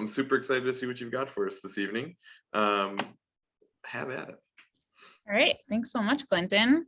I'm super excited to see what you've got for us this evening. Have at it. All right, thanks so much, Clinton.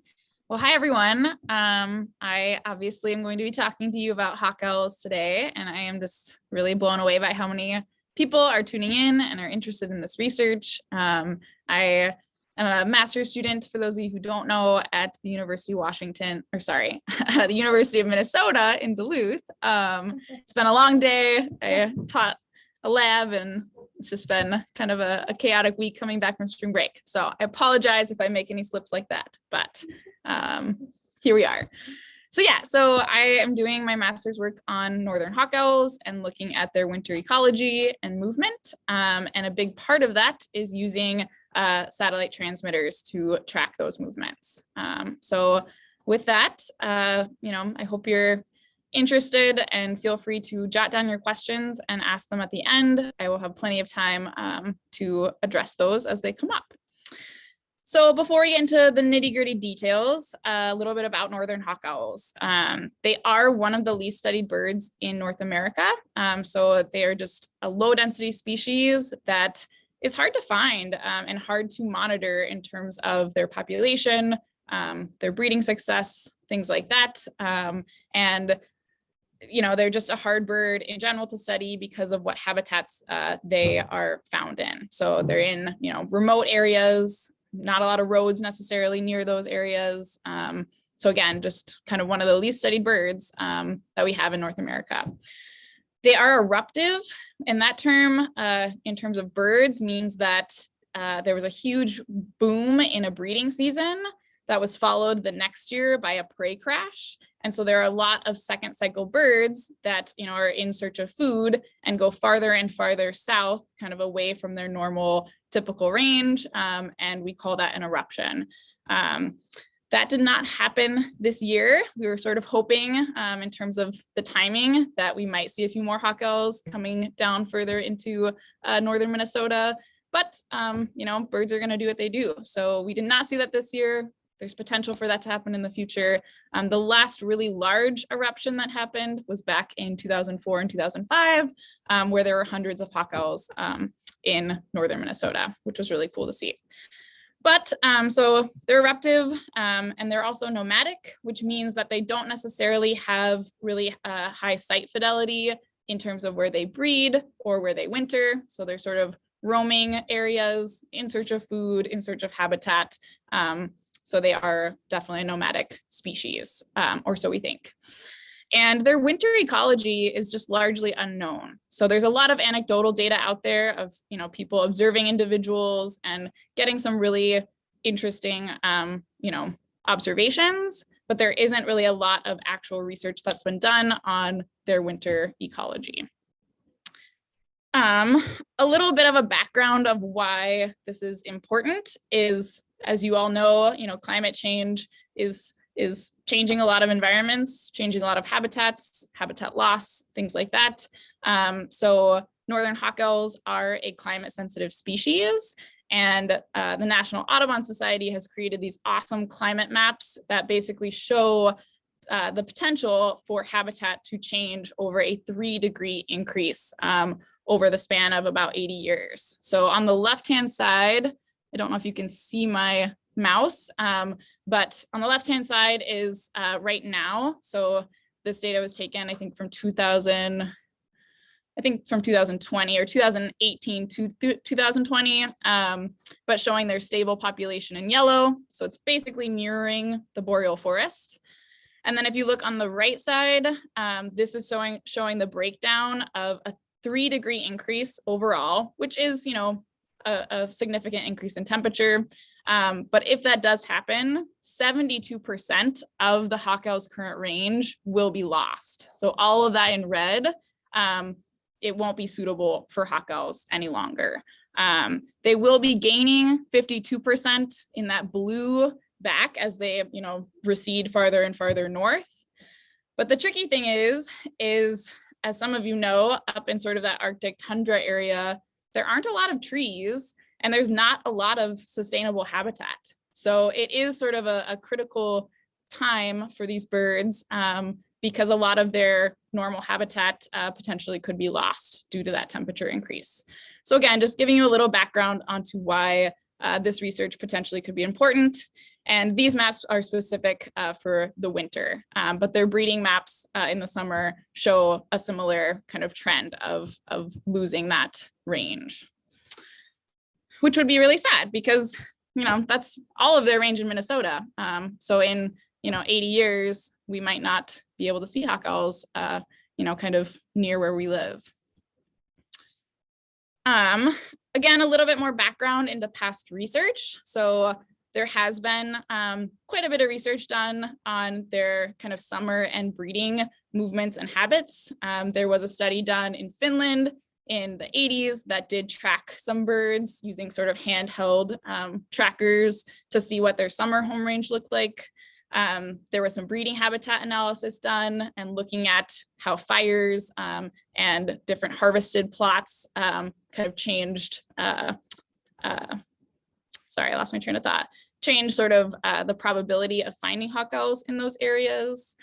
Well, hi everyone. I obviously am going to be talking to you about hawk owls today, and I am just really blown away by how many people are tuning in and are interested in this research. I am a master's student, for those of you who don't know, at the University of the University of Minnesota in Duluth. It's been a long day. I taught a lab, and it's just been kind of a chaotic week coming back from spring break. So I apologize if I make any slips like that, but here we are. So I am doing my master's work on northern hawk owls and looking at their winter ecology and movement. And a big part of that is using satellite transmitters to track those movements. So with that, I hope you're interested, and feel free to jot down your questions and ask them at the end. I will have plenty of time to address those as they come up. So before we get into the nitty-gritty details, a little bit about northern hawk owls. They are one of the least studied birds in North America. So they are just a low density species that is hard to find and hard to monitor in terms of their population, their breeding success, things like that. And they're just a hard bird in general to study because of what habitats they are found in. So they're in, remote areas, not a lot of roads necessarily near those areas. So again, just kind of one of the least studied birds that we have in North America. They are eruptive, and that term in terms of birds means that there was a huge boom in a breeding season that was followed the next year by a prey crash. And so there are a lot of second cycle birds that are in search of food and go farther and farther south, kind of away from their normal typical range. And we call that an eruption. That did not happen this year. We were sort of hoping in terms of the timing that we might see a few more hawk owls coming down further into northern Minnesota. But birds are going to do what they do. So we did not see that this year. There's potential for that to happen in the future. The last really large eruption that happened was back in 2004 and 2005, where there were hundreds of hawk owls in northern Minnesota, which was really cool to see. But so they're eruptive, and they're also nomadic, which means that they don't necessarily have really high site fidelity in terms of where they breed or where they winter. So they're sort of roaming areas in search of food, in search of habitat. So they are definitely a nomadic species, or so we think. And their winter ecology is just largely unknown. So there's a lot of anecdotal data out there of people observing individuals and getting some really interesting observations, but there isn't really a lot of actual research that's been done on their winter ecology. A little bit of a background of why this is important is, as you all know, climate change is changing a lot of environments, changing a lot of habitats, habitat loss, things like that. So northern hawk owls are a climate sensitive species, and the National Audubon Society has created these awesome climate maps that basically show the potential for habitat to change over a 3-degree increase over the span of about 80 years. So on the left-hand side, I don't know if you can see my mouse, but on the left-hand side is right now. So this data was taken, I think, from 2020 or 2018 to 2020, but showing their stable population in yellow. So it's basically mirroring the boreal forest. And then if you look on the right side, this is showing the breakdown of a 3-degree increase overall, which is, a significant increase in temperature. But if that does happen, 72% of the hawk owl's current range will be lost. So all of that in red, it won't be suitable for hawk owls any longer. They will be gaining 52% in that blue back as they, recede farther and farther north. But the tricky thing is, as some of you know, up in sort of that Arctic tundra area, there aren't a lot of trees and there's not a lot of sustainable habitat. So it is sort of a critical time for these birds because a lot of their normal habitat potentially could be lost due to that temperature increase. So again, just giving you a little background onto why this research potentially could be important. And these maps are specific for the winter, but their breeding maps in the summer show a similar kind of trend of losing that range, which would be really sad because, that's all of their range in Minnesota. So in, 80 years, we might not be able to see hawk owls, kind of near where we live. Again, a little bit more background into past research. So there has been quite a bit of research done on their kind of summer and breeding movements and habits. There was a study done in Finland in the 80s that did track some birds using sort of handheld trackers to see what their summer home range looked like. There was some breeding habitat analysis done and looking at how fires and different harvested plots kind of changed, sorry, I lost my train of thought, changed sort of the probability of finding hawk owls in those areas.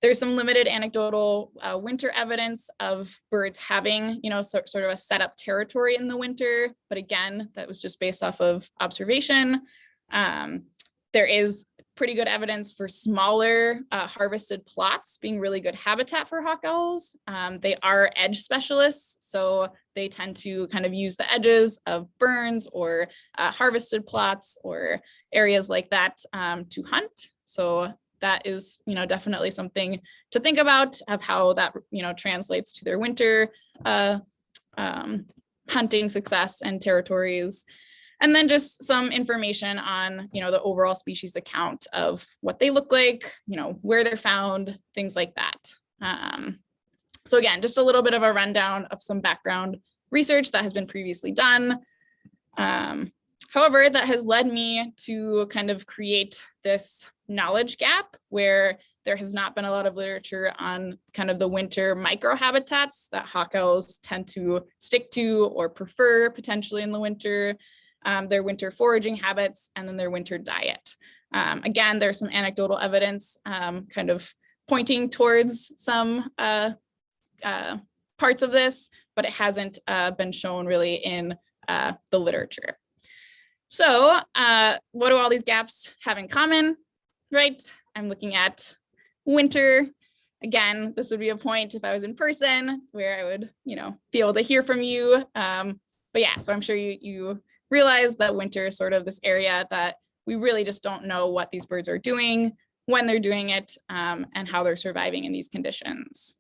There's some limited anecdotal winter evidence of birds having, sort of a set up territory in the winter. But again, that was just based off of observation. There is pretty good evidence for smaller harvested plots being really good habitat for hawk owls. They are edge specialists, so they tend to kind of use the edges of burns or harvested plots or areas like that to hunt. So that is, definitely something to think about of how that, translates to their winter hunting success and territories. And then just some information on, the overall species account of what they look like, where they're found, things like that. So again, just a little bit of a rundown of some background research that has been previously done. However, that has led me to kind of create this knowledge gap where there has not been a lot of literature on kind of the winter microhabitats that hawk owls tend to stick to or prefer potentially in the winter. Their winter foraging habits, and then their winter diet. Again, there's some anecdotal evidence kind of pointing towards some parts of this, but it hasn't been shown really in the literature. So what do all these gaps have in common, right? I'm looking at winter. Again, this would be a point if I was in person where I would, be able to hear from you. But yeah, so I'm sure you realize that winter is sort of this area that we really just don't know what these birds are doing, when they're doing it, and how they're surviving in these conditions.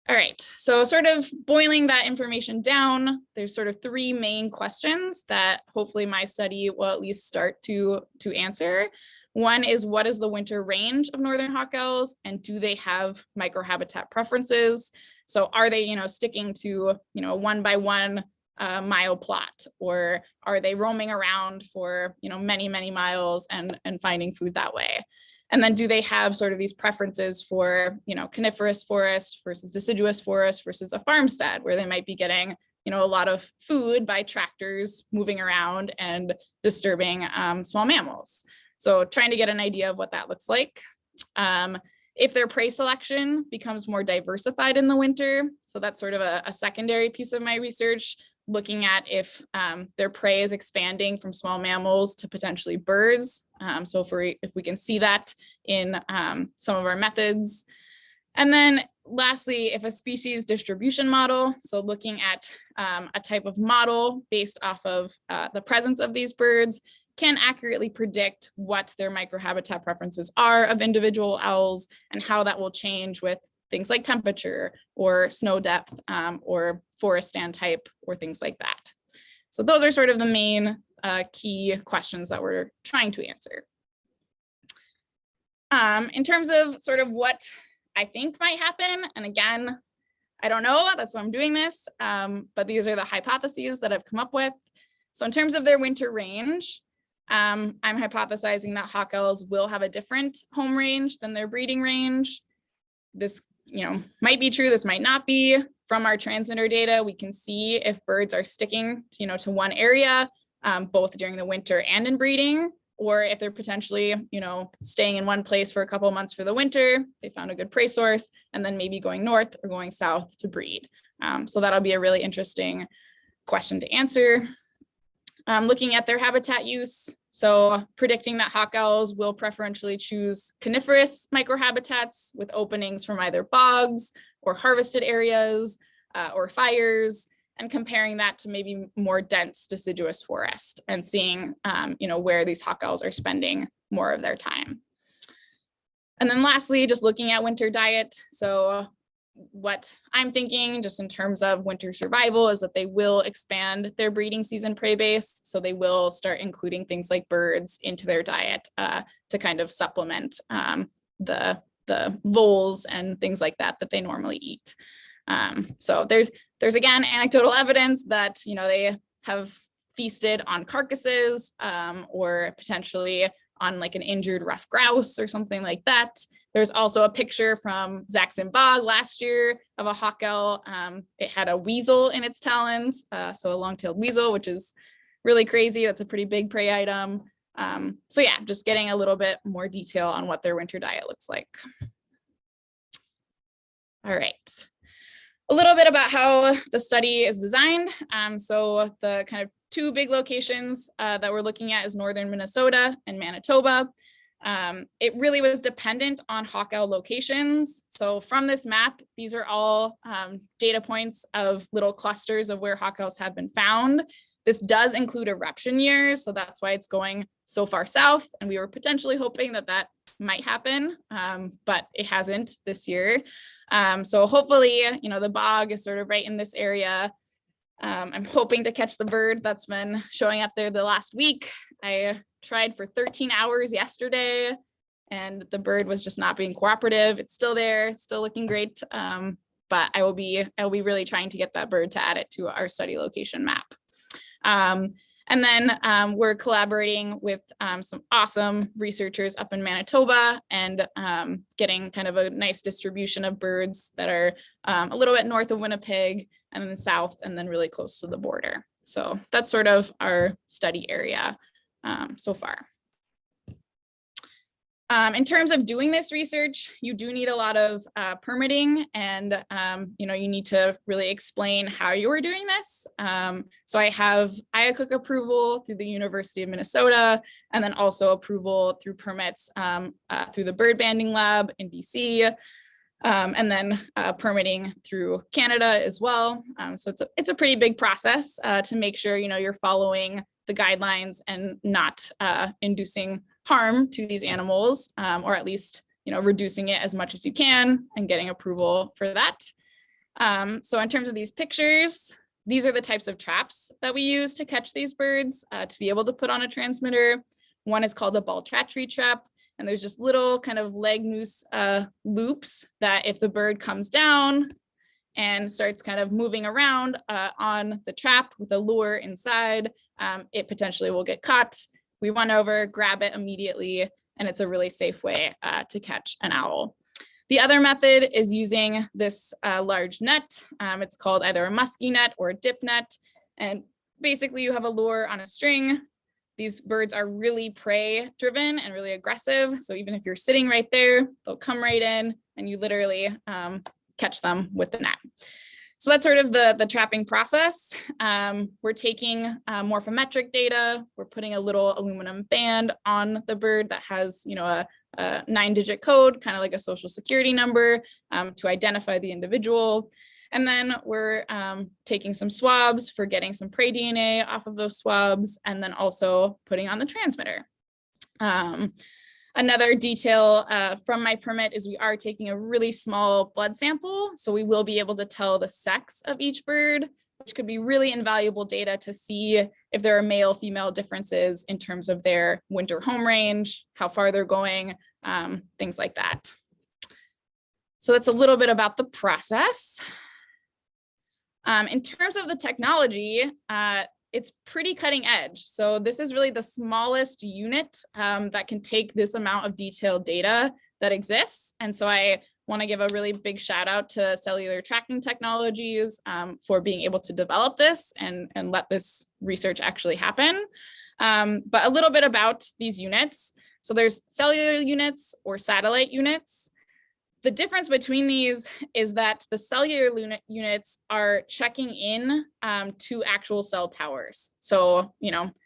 All right, so sort of boiling that information down, there's sort of three main questions that hopefully my study will at least start to answer. One is, what is the winter range of northern hawk owls, and do they have microhabitat preferences? So are they, sticking to, 1 by 1 mile plot, or are they roaming around for, many, many miles and finding food that way? And then do they have sort of these preferences for, coniferous forest versus deciduous forest versus a farmstead where they might be getting, a lot of food by tractors moving around and disturbing small mammals. So trying to get an idea of what that looks like. If their prey selection becomes more diversified in the winter, so that's sort of a secondary piece of my research, looking at if their prey is expanding from small mammals to potentially birds. So if we can see that in some of our methods. And then lastly, if a species distribution model, so looking at a type of model based off of the presence of these birds, can accurately predict what their microhabitat preferences are of individual owls and how that will change with things like temperature or snow depth or forest stand type or things like that. So those are sort of the main key questions that we're trying to answer. In terms of sort of what I think might happen, and again, I don't know, that's why I'm doing this, but these are the hypotheses that I've come up with. So in terms of their winter range, I'm hypothesizing that hawk owls will have a different home range than their breeding range. This, might be true, this might not be. From our transmitter data, we can see if birds are sticking, to one area, both during the winter and in breeding, or if they're potentially, staying in one place for a couple of months for the winter, they found a good prey source, and then maybe going north or going south to breed. So that'll be a really interesting question to answer. Looking at their habitat use, so predicting that hawk owls will preferentially choose coniferous microhabitats with openings from either bogs or harvested areas or fires, and comparing that to maybe more dense deciduous forest and seeing, where these hawk owls are spending more of their time. And then lastly, just looking at winter diet. So what I'm thinking just in terms of winter survival is that they will expand their breeding season prey base. So they will start including things like birds into their diet to kind of supplement the voles and things like that they normally eat. So there's again anecdotal evidence that they have feasted on carcasses or potentially on like an injured rough grouse or something like that. There's also a picture from Sax-Zim bog last year of a hawk owl. It had a weasel in its talons, so a long-tailed weasel, which is really crazy. That's a pretty big prey item. So yeah, just getting a little bit more detail on what their winter diet looks like. All right. A little bit about how the study is designed. So the kind of two big locations that we're looking at is northern Minnesota and Manitoba. It really was dependent on hawk owl locations. So from this map, these are all data points of little clusters of where hawk owls have been found. This does include eruption years, so that's why it's going so far south. And we were potentially hoping that might happen, but it hasn't this year. So hopefully, the bog is sort of right in this area. I'm hoping to catch the bird that's been showing up there the last week. I tried for 13 hours yesterday and the bird was just not being cooperative. It's still there, it's still looking great. But I'll be really trying to get that bird to add it to our study location map. And then we're collaborating with some awesome researchers up in Manitoba and getting kind of a nice distribution of birds that are a little bit north of Winnipeg and then south and then really close to the border. So that's sort of our study area so far. In terms of doing this research, you do need a lot of permitting and, you need to really explain how you are doing this. So I have IACUC approval through the University of Minnesota, and then also approval through permits through the bird banding lab in BC, and then permitting through Canada as well. So it's a pretty big process to make sure, you're following the guidelines and not inducing harm to these animals, or at least, reducing it as much as you can and getting approval for that. So in terms of these pictures, these are the types of traps that we use to catch these birds to be able to put on a transmitter. One is called a ball tree trap, and there's just little kind of leg noose loops that if the bird comes down and starts kind of moving around on the trap with a lure inside, it potentially will get caught. We run over, grab it immediately, and it's a really safe way to catch an owl. The other method is using this large net. It's called either a musky net or a dip net. And basically you have a lure on a string. These birds are really prey driven and really aggressive. So even if you're sitting right there, they'll come right in and you literally catch them with the net. So that's sort of the trapping process. We're taking morphometric data. We're putting a little aluminum band on the bird that has, a 9-digit code, kind of like a social security number, to identify the individual. And then we're taking some swabs for getting some prey DNA off of those swabs, and then also putting on the transmitter. Another detail from my permit is we are taking a really small blood sample. So we will be able to tell the sex of each bird, which could be really invaluable data to see if there are male-female differences in terms of their winter home range, how far they're going, things like that. So that's a little bit about the process. In terms of the technology, it's pretty cutting edge. So this is really the smallest unit that can take this amount of detailed data that exists. And so I want to give a really big shout out to cellular tracking technologies for being able to develop this and let this research actually happen. But a little bit about these units. So there's cellular units or satellite units. The difference between these is that the cellular units are checking in to actual cell towers. So,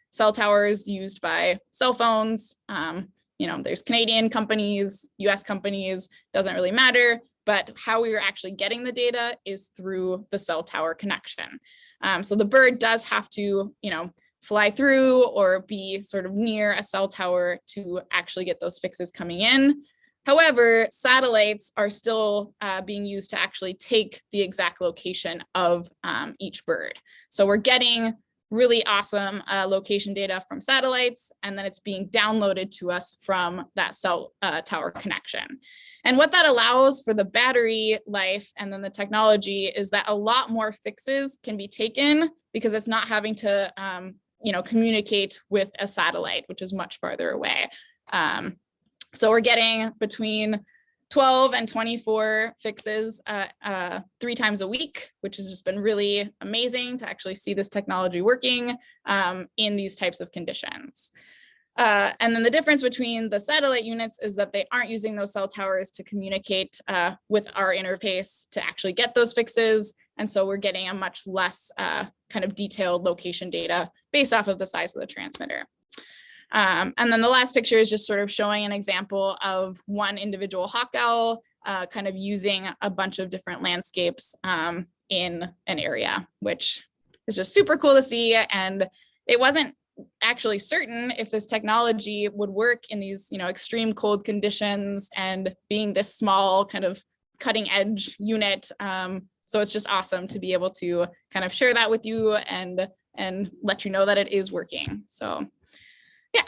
cell towers used by cell phones, there's Canadian companies, US companies, doesn't really matter, but how we are actually getting the data is through the cell tower connection. So the bird does have to, fly through or be sort of near a cell tower to actually get those fixes coming in. However, satellites are still being used to actually take the exact location of each bird. So we're getting really awesome location data from satellites, and then it's being downloaded to us from that cell tower connection. And what that allows for the battery life and then the technology is that a lot more fixes can be taken because it's not having to communicate with a satellite, which is much farther away. So we're getting between 12 and 24 fixes 3 times a week, which has just been really amazing to actually see this technology working in these types of conditions. And then the difference between the satellite units is that they aren't using those cell towers to communicate with our interface to actually get those fixes. And so we're getting a much less kind of detailed location data based off of the size of the transmitter. And then the last picture is just sort of showing an example of one individual hawk owl kind of using a bunch of different landscapes in an area, which is just super cool to see. And it wasn't actually certain if this technology would work in these, extreme cold conditions and being this small kind of cutting edge unit. So it's just awesome to be able to kind of share that with you and let you know that it is working. So yeah.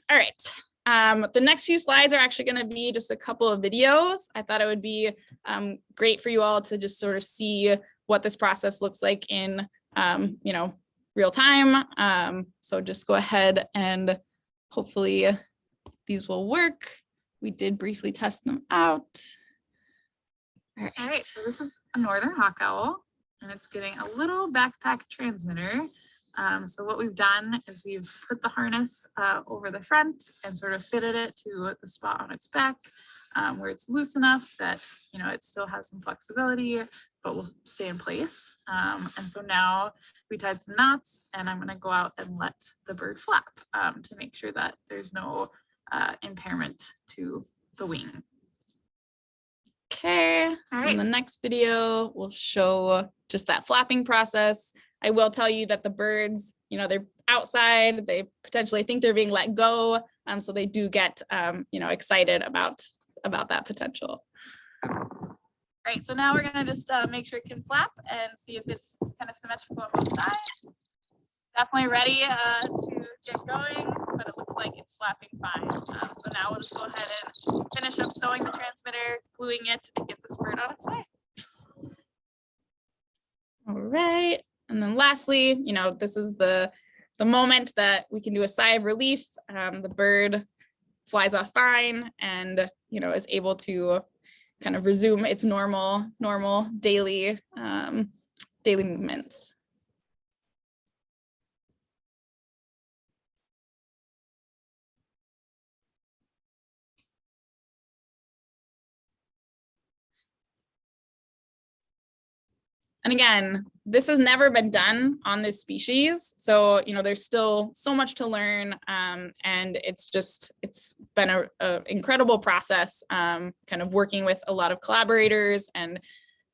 All right. The next few slides are actually going to be just a couple of videos. I thought it would be great for you all to just sort of see what this process looks like in, real time. So just go ahead and hopefully these will work. We did briefly test them out. All right. So this is a northern hawk owl, and it's getting a little backpack transmitter. So what we've done is we've put the harness over the front and sort of fitted it to the spot on its back where it's loose enough that, it still has some flexibility, but will stay in place. And so now we tied some knots, and I'm going to go out and let the bird flap to make sure that there's no impairment to the wing. Okay, so in the next video, we'll show just that flapping process. I will tell you that the birds, they're outside, they potentially think they're being let go. So they do get, excited about that potential. All right, so now we're gonna just make sure it can flap and see if it's kind of symmetrical on both sides. Definitely ready to get going, but it looks like it's flapping fine. So now we'll just go ahead and finish up sewing the transmitter, gluing it, and get this bird on its way. All right. And then lastly, this is the moment that we can do a sigh of relief. The bird flies off fine and, is able to kind of resume its normal daily movements. And again, this has never been done on this species. So, there's still so much to learn. And it's been an incredible process, kind of working with a lot of collaborators and,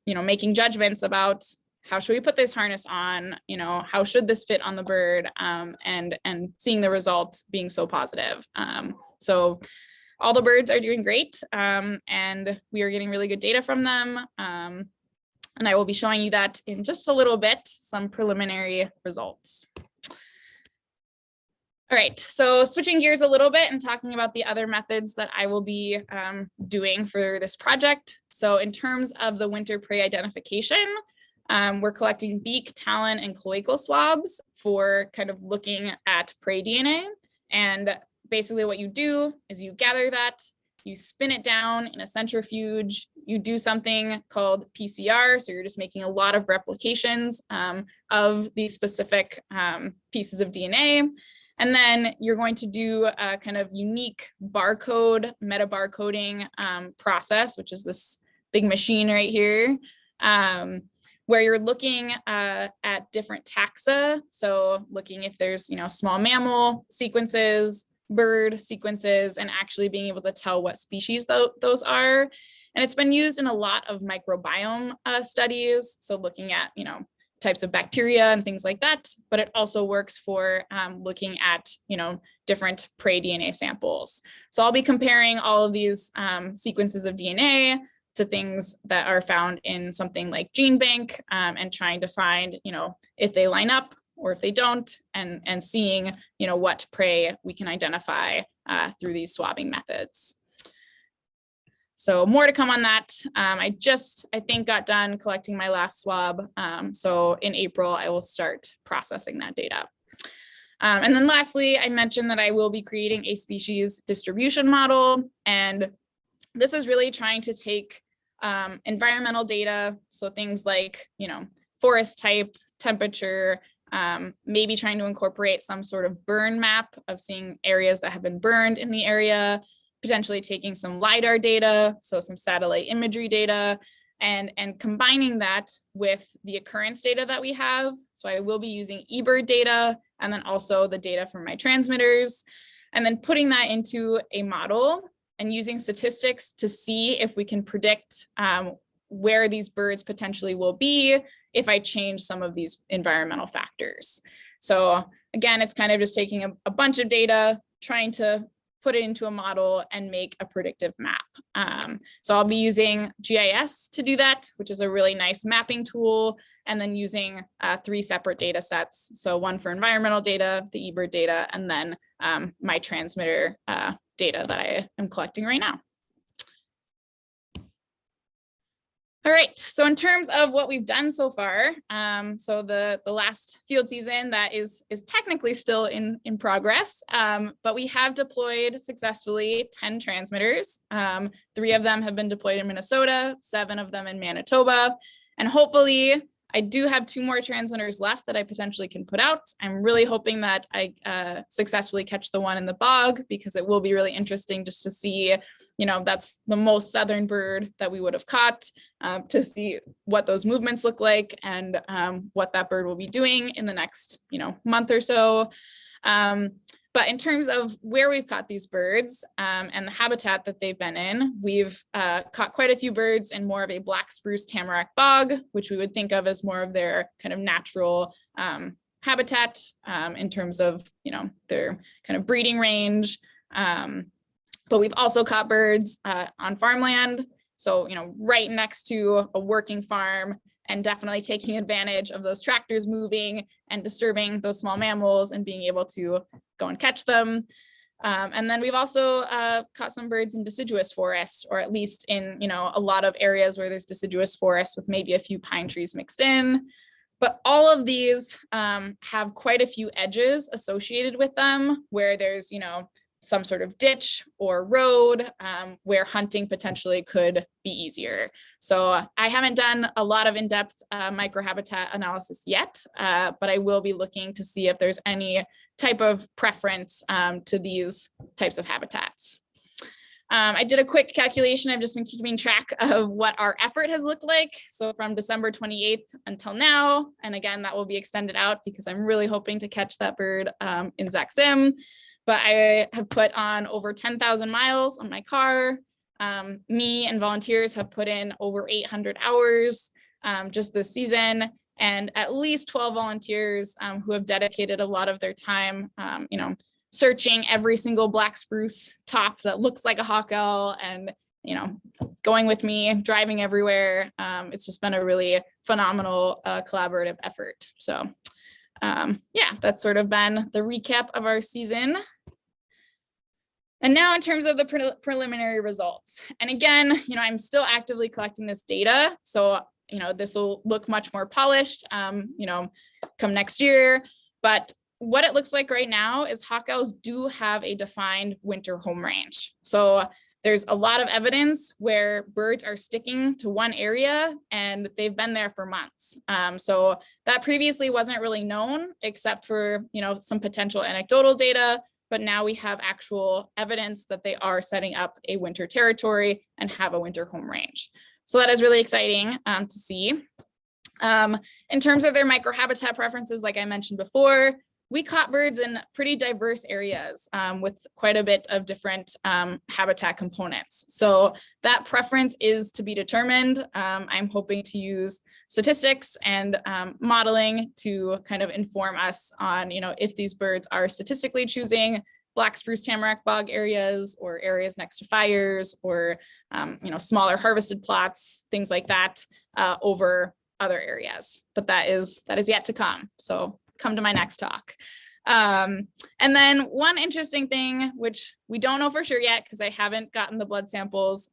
making judgments about how should we put this harness on, how should this fit on the bird, and seeing the results being so positive. So all the birds are doing great, and we are getting really good data from them. And I will be showing you that in just a little bit, some preliminary results. All right, so switching gears a little bit and talking about the other methods that I will be doing for this project. So in terms of the winter prey identification, we're collecting beak, talon, and cloacal swabs for kind of looking at prey DNA. And basically what you do is you gather that, you spin it down in a centrifuge, you do something called PCR. So you're just making a lot of replications of these specific pieces of DNA. And then you're going to do a kind of unique barcode, metabarcoding process, which is this big machine right here, where you're looking at different taxa. So looking if there's, small mammal sequences, bird sequences, and actually being able to tell what species those are. And it's been used in a lot of microbiome studies. So looking at, types of bacteria and things like that, but it also works for looking at, different prey DNA samples. So I'll be comparing all of these sequences of DNA to things that are found in something like GeneBank and trying to find, if they line up or if they don't, and seeing, what prey we can identify through these swabbing methods. So more to come on that. I think got done collecting my last swab. So in April, I will start processing that data. And then lastly, I mentioned that I will be creating a species distribution model. And this is really trying to take environmental data. So things like, forest type, temperature, maybe trying to incorporate some sort of burn map of seeing areas that have been burned in the area, potentially taking some LiDAR data, so some satellite imagery data, and combining that with the occurrence data that we have. So I will be using eBird data and then also the data from my transmitters, and then putting that into a model and using statistics to see if we can predict where these birds potentially will be if I change some of these environmental factors. So again, it's kind of just taking a bunch of data, trying to put it into a model and make a predictive map. So I'll be using GIS to do that, which is a really nice mapping tool, and then using 3 separate data sets. So one for environmental data, the eBird data, and then my transmitter data that I am collecting right now. All right, so in terms of what we've done so far, so the last field season that is technically still in progress, but we have deployed successfully 10 transmitters. 3 of them have been deployed in Minnesota, 7 of them in Manitoba, and hopefully I do have 2 more transmitters left that I potentially can put out. I'm really hoping that I successfully catch the one in the bog, because it will be really interesting just to see, that's the most southern bird that we would have caught, to see what those movements look like and what that bird will be doing in the next, month or so. But in terms of where we've caught these birds and the habitat that they've been in, we've caught quite a few birds in more of a black spruce tamarack bog, which we would think of as more of their kind of natural habitat in terms of, their kind of breeding range. But we've also caught birds on farmland. So, right next to a working farm, and definitely taking advantage of those tractors moving and disturbing those small mammals and being able to go and catch them. And then we've also caught some birds in deciduous forest, or at least in, a lot of areas where there's deciduous forest with maybe a few pine trees mixed in. But all of these have quite a few edges associated with them where there's, some sort of ditch or road where hunting potentially could be easier. So I haven't done a lot of in-depth microhabitat analysis yet, but I will be looking to see if there's any type of preference to these types of habitats. I did a quick calculation. I've just been keeping track of what our effort has looked like. So from December 28th until now, and again, that will be extended out because I'm really hoping to catch that bird in Sax-Zim. But I have put on over 10,000 miles on my car. Me and volunteers have put in over 800 hours just this season, and at least 12 volunteers who have dedicated a lot of their time, searching every single black spruce top that looks like a hawk owl, and going with me, driving everywhere. It's just been a really phenomenal collaborative effort. So yeah, that's sort of been the recap of our season. And now in terms of the preliminary results. And again, I'm still actively collecting this data. So, this will look much more polished, come next year. But what it looks like right now is hawk owls do have a defined winter home range. So there's a lot of evidence where birds are sticking to one area and they've been there for months. So that previously wasn't really known except for, some potential anecdotal data, but now we have actual evidence that they are setting up a winter territory and have a winter home range. So that is really exciting to see. In terms of their microhabitat preferences, like I mentioned before, we caught birds in pretty diverse areas with quite a bit of different habitat components. So that preference is to be determined. I'm hoping to use statistics and modeling to kind of inform us on, if these birds are statistically choosing black spruce tamarack bog areas or areas next to fires or, smaller harvested plots, things like that over other areas. But that is yet to come. So come to my next talk. And then one interesting thing, which we don't know for sure yet, because I haven't gotten the blood samples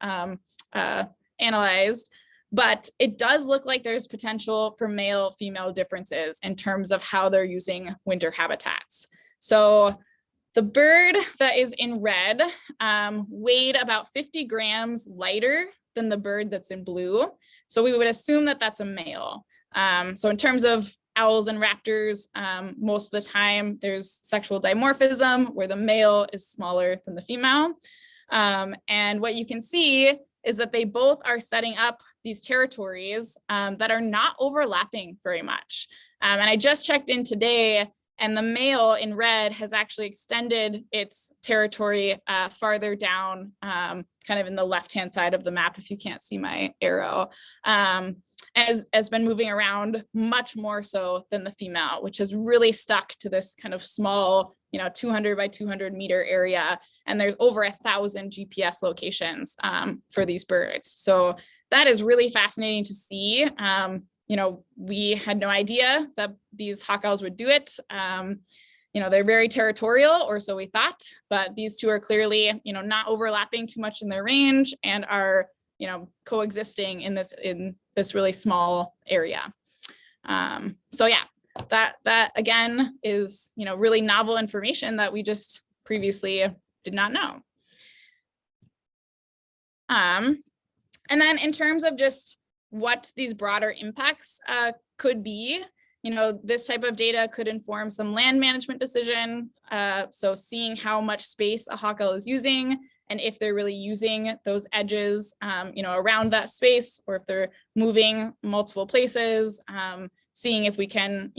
analyzed, but it does look like there's potential for male-female differences in terms of how they're using winter habitats. So the bird that is in red weighed about 50 grams lighter than the bird that's in blue. So we would assume that that's a male. So in terms of owls and raptors, most of the time there's sexual dimorphism where the male is smaller than the female. And what you can see is that they both are setting up these territories that are not overlapping very much. And I just checked in today, and the male in red has actually extended its territory farther down, kind of in the left-hand side of the map, if you can't see my arrow, has been moving around much more so than the female, which has really stuck to this kind of small, 200 by 200 meter area. And there's over 1,000 GPS locations for these birds. So that is really fascinating to see. We had no idea that these hawk owls would do it. They're very territorial, or so we thought, but these two are clearly, not overlapping too much in their range and are, coexisting in this really small area. So yeah, that again is, really novel information that we just previously did not know. And then in terms of just what these broader impacts could be, this type of data could inform some land management decision. So seeing how much space a hawk owl is using, and if they're really using those edges, around that space, or if they're moving multiple places, seeing if we can,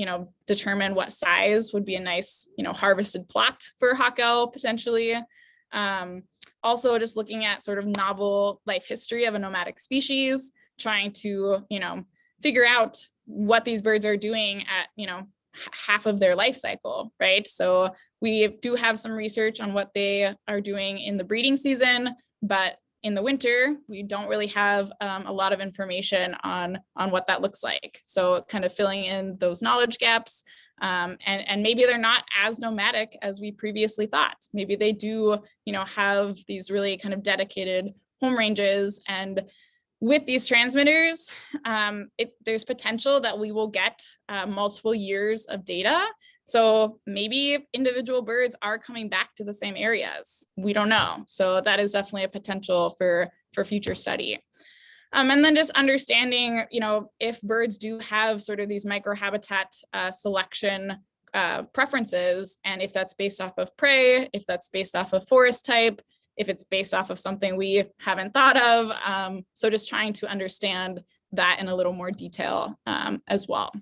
determine what size would be a nice, harvested plot for hawk owl potentially. Also just looking at sort of novel life history of a nomadic species, trying to, figure out what these birds are doing at, half of their life cycle, right? So we do have some research on what they are doing in the breeding season, but in the winter, we don't really have a lot of information on what that looks like. So kind of filling in those knowledge gaps, and maybe they're not as nomadic as we previously thought. Maybe they do, have these really kind of dedicated home ranges, and with these transmitters, there's potential that we will get multiple years of data. So maybe individual birds are coming back to the same areas. We don't know. So that is definitely a potential for future study. And then just understanding, if birds do have sort of these microhabitat selection preferences, and if that's based off of prey, if that's based off of forest type, if it's based off of something we haven't thought of. So just trying to understand that in a little more detail as well.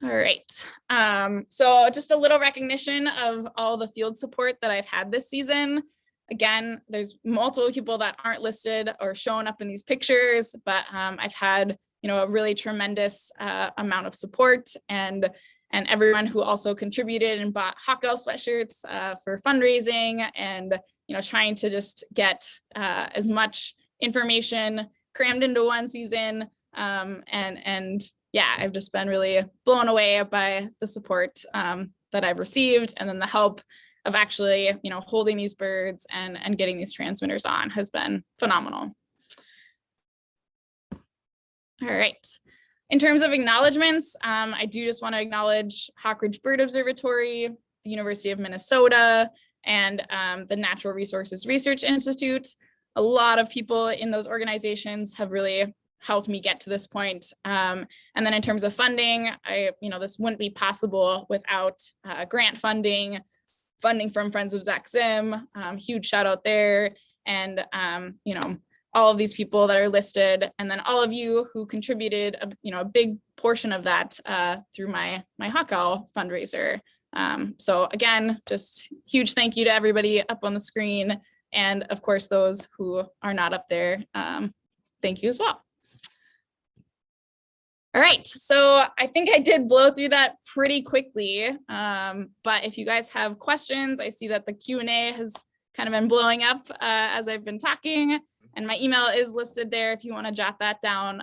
All right, so just a little recognition of all the field support that I've had this season. Again, there's multiple people that aren't listed or shown up in these pictures, but I've had, a really tremendous amount of support, and everyone who also contributed and bought hawk owl sweatshirts for fundraising, and trying to just get as much information crammed into one season. And yeah, I've just been really blown away by the support that I've received, and then the help of actually holding these birds and getting these transmitters on has been phenomenal. All right. In terms of acknowledgements, I do just want to acknowledge Hawk Ridge Bird Observatory, the University of Minnesota, and the Natural Resources Research Institute. A lot of people in those organizations have really helped me get to this point. And then in terms of funding, this wouldn't be possible without grant funding from Friends of Sax-Zim, huge shout out there. And, all of these people that are listed, and then all of you who contributed, a big portion of that through my Hawk Owl fundraiser. So again, just huge thank you to everybody up on the screen. And of course, those who are not up there, thank you as well. All right, so I think I did blow through that pretty quickly, but if you guys have questions, I see that the Q&A has kind of been blowing up as I've been talking, and my email is listed there if you want to jot that down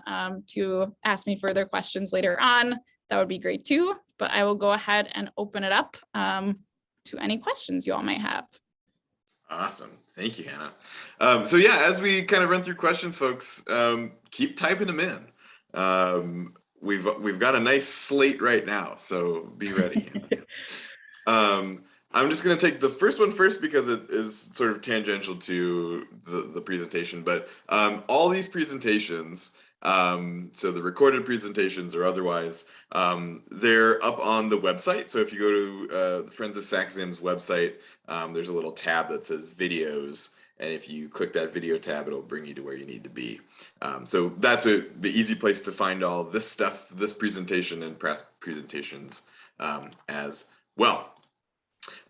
to ask me further questions later on. That would be great too, but I will go ahead and open it up to any questions you all might have. Awesome. Thank you, Hannah. So yeah, as we kind of run through questions, folks, keep typing them in. We've got a nice slate right now, so be ready. I'm just going to take the first one first because it is sort of tangential to the presentation, but all these presentations, so the recorded presentations or otherwise, they're up on the website. So if you go to the Friends of Sax-Zim's website, there's a little tab that says videos. And if you click that video tab, it'll bring you to where you need to be. So that's the easy place to find all this stuff, this presentation and past presentations as well.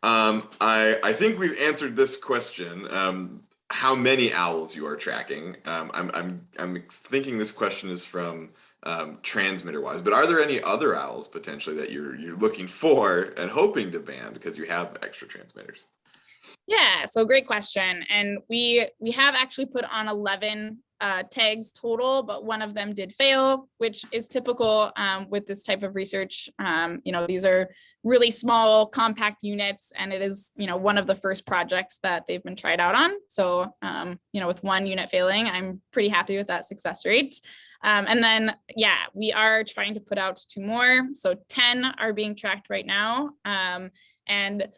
I think we've answered this question, how many owls you are tracking. I'm thinking this question is from transmitter wise, but are there any other owls potentially that you're looking for and hoping to ban because you have extra transmitters? Yeah, so great question. And we have actually put on 11 tags total, but one of them did fail, which is typical with this type of research. These are really small, compact units, and it is, one of the first projects that they've been tried out on. So, with one unit failing, I'm pretty happy with that success rate. And then, yeah, we are trying to put out 2 more. So 10 are being tracked right now. And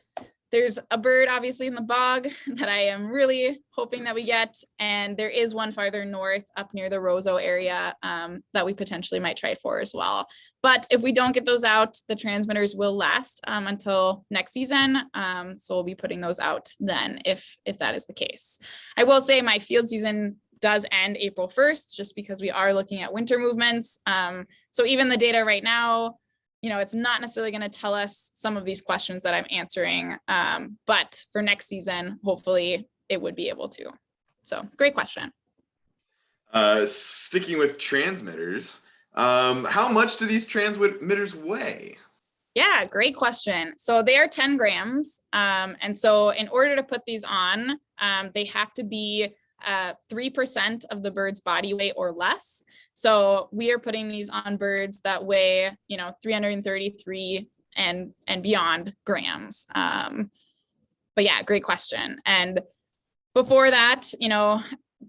there's a bird obviously in the bog that I am really hoping that we get. And there is one farther north up near the Roseau area that we potentially might try for as well. But if we don't get those out, the transmitters will last until next season. So we'll be putting those out then if that is the case. I will say my field season does end April 1st, just because we are looking at winter movements. So even the data right now, it's not necessarily going to tell us some of these questions that I'm answering, but for next season, hopefully it would be able to. So great question. Sticking with transmitters, how much do these transmitters weigh? Yeah, great question. So they are 10 grams. And so in order to put these on, they have to be 3% of the bird's body weight or less. So we are putting these on birds that weigh, 333 and beyond grams. But yeah, great question. And before that,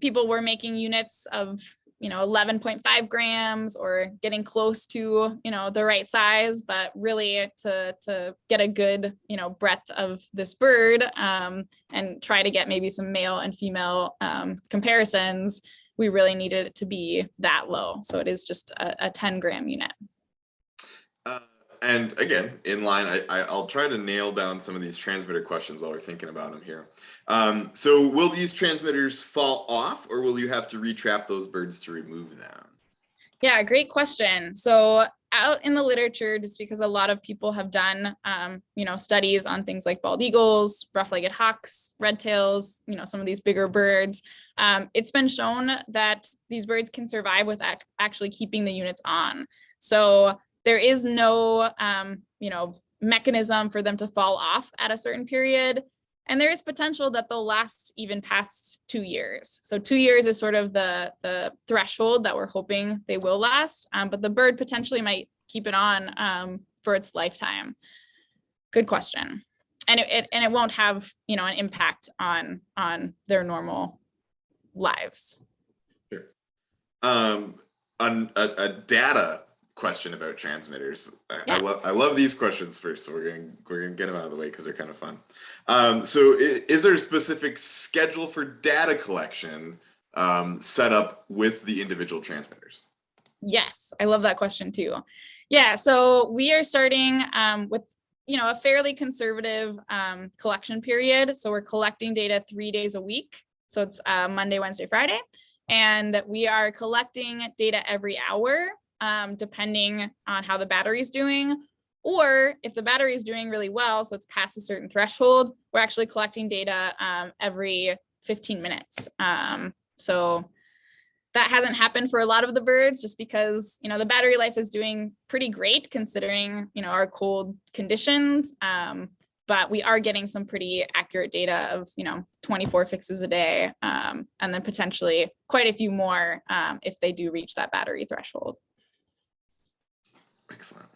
people were making units of, 11.5 grams or getting close to, the right size, but really to get a good, breadth of this bird and try to get maybe some male and female comparisons, we really needed it to be that low. So it is just a 10 gram unit. And again, in line, I'll try to nail down some of these transmitter questions while we're thinking about them here. So will these transmitters fall off, or will you have to retrap those birds to remove them? Yeah, great question. So out in the literature, just because a lot of people have done, studies on things like bald eagles, rough-legged hawks, red tails, some of these bigger birds, it's been shown that these birds can survive with actually keeping the units on. So there is no, mechanism for them to fall off at a certain period. And there is potential that they'll last even past 2 years. So 2 years is sort of the threshold that we're hoping they will last, but the bird potentially might keep it on for its lifetime. Good question. And it won't have, an impact on their normal lives. Sure. A data question about transmitters. Yeah. I love these questions first, so we're gonna get them out of the way because they're kind of fun. So is there a specific schedule for data collection set up with the individual transmitters? Yes, I love that question too. Yeah, so we are starting with a fairly conservative collection period. So we're collecting data 3 days a week. So it's Monday, Wednesday, Friday, and we are collecting data every hour, depending on how the battery is doing. Or if the battery is doing really well, so it's past a certain threshold, we're actually collecting data every 15 minutes. So that hasn't happened for a lot of the birds just because, the battery life is doing pretty great considering, our cold conditions. But we are getting some pretty accurate data of, 24 fixes a day, and then potentially quite a few more if they do reach that battery threshold. Excellent.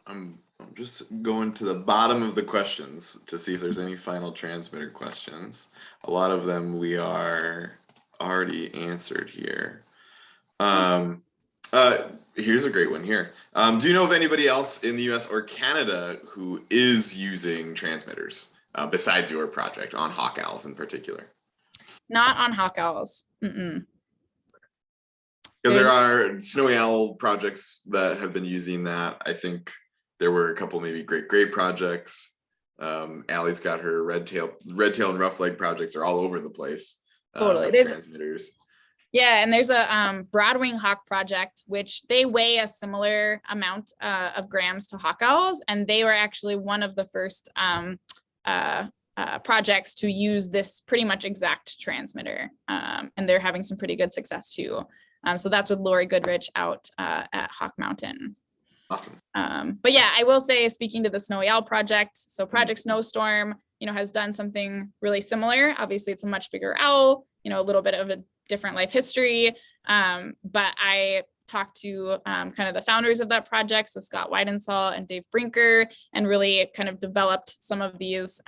I'm just going to the bottom of the questions to see if there's any final transmitter questions. A lot of them we are already answered here. Here's a great one here. Do you know of anybody else in the US or Canada who is using transmitters besides your project on hawk owls in particular? Not on hawk owls. Mm-mm. Because there are snowy owl projects that have been using that. I think there were a couple maybe great gray projects. Allie's got her red tail and rough leg projects are all over the place. Totally. With transmitters. Yeah, and there's a broadwing hawk project, which they weigh a similar amount of grams to hawk owls, and they were actually one of the first projects to use this pretty much exact transmitter, and they're having some pretty good success too. So that's with Lori Goodrich out at Hawk Mountain. Awesome. But yeah, I will say, speaking to the Snowy Owl project, so Project Snowstorm, has done something really similar. Obviously, it's a much bigger owl, a little bit of a different life history. But I talked to kind of the founders of that project, so Scott Weidensaw and Dave Brinker, and really kind of developed some of these,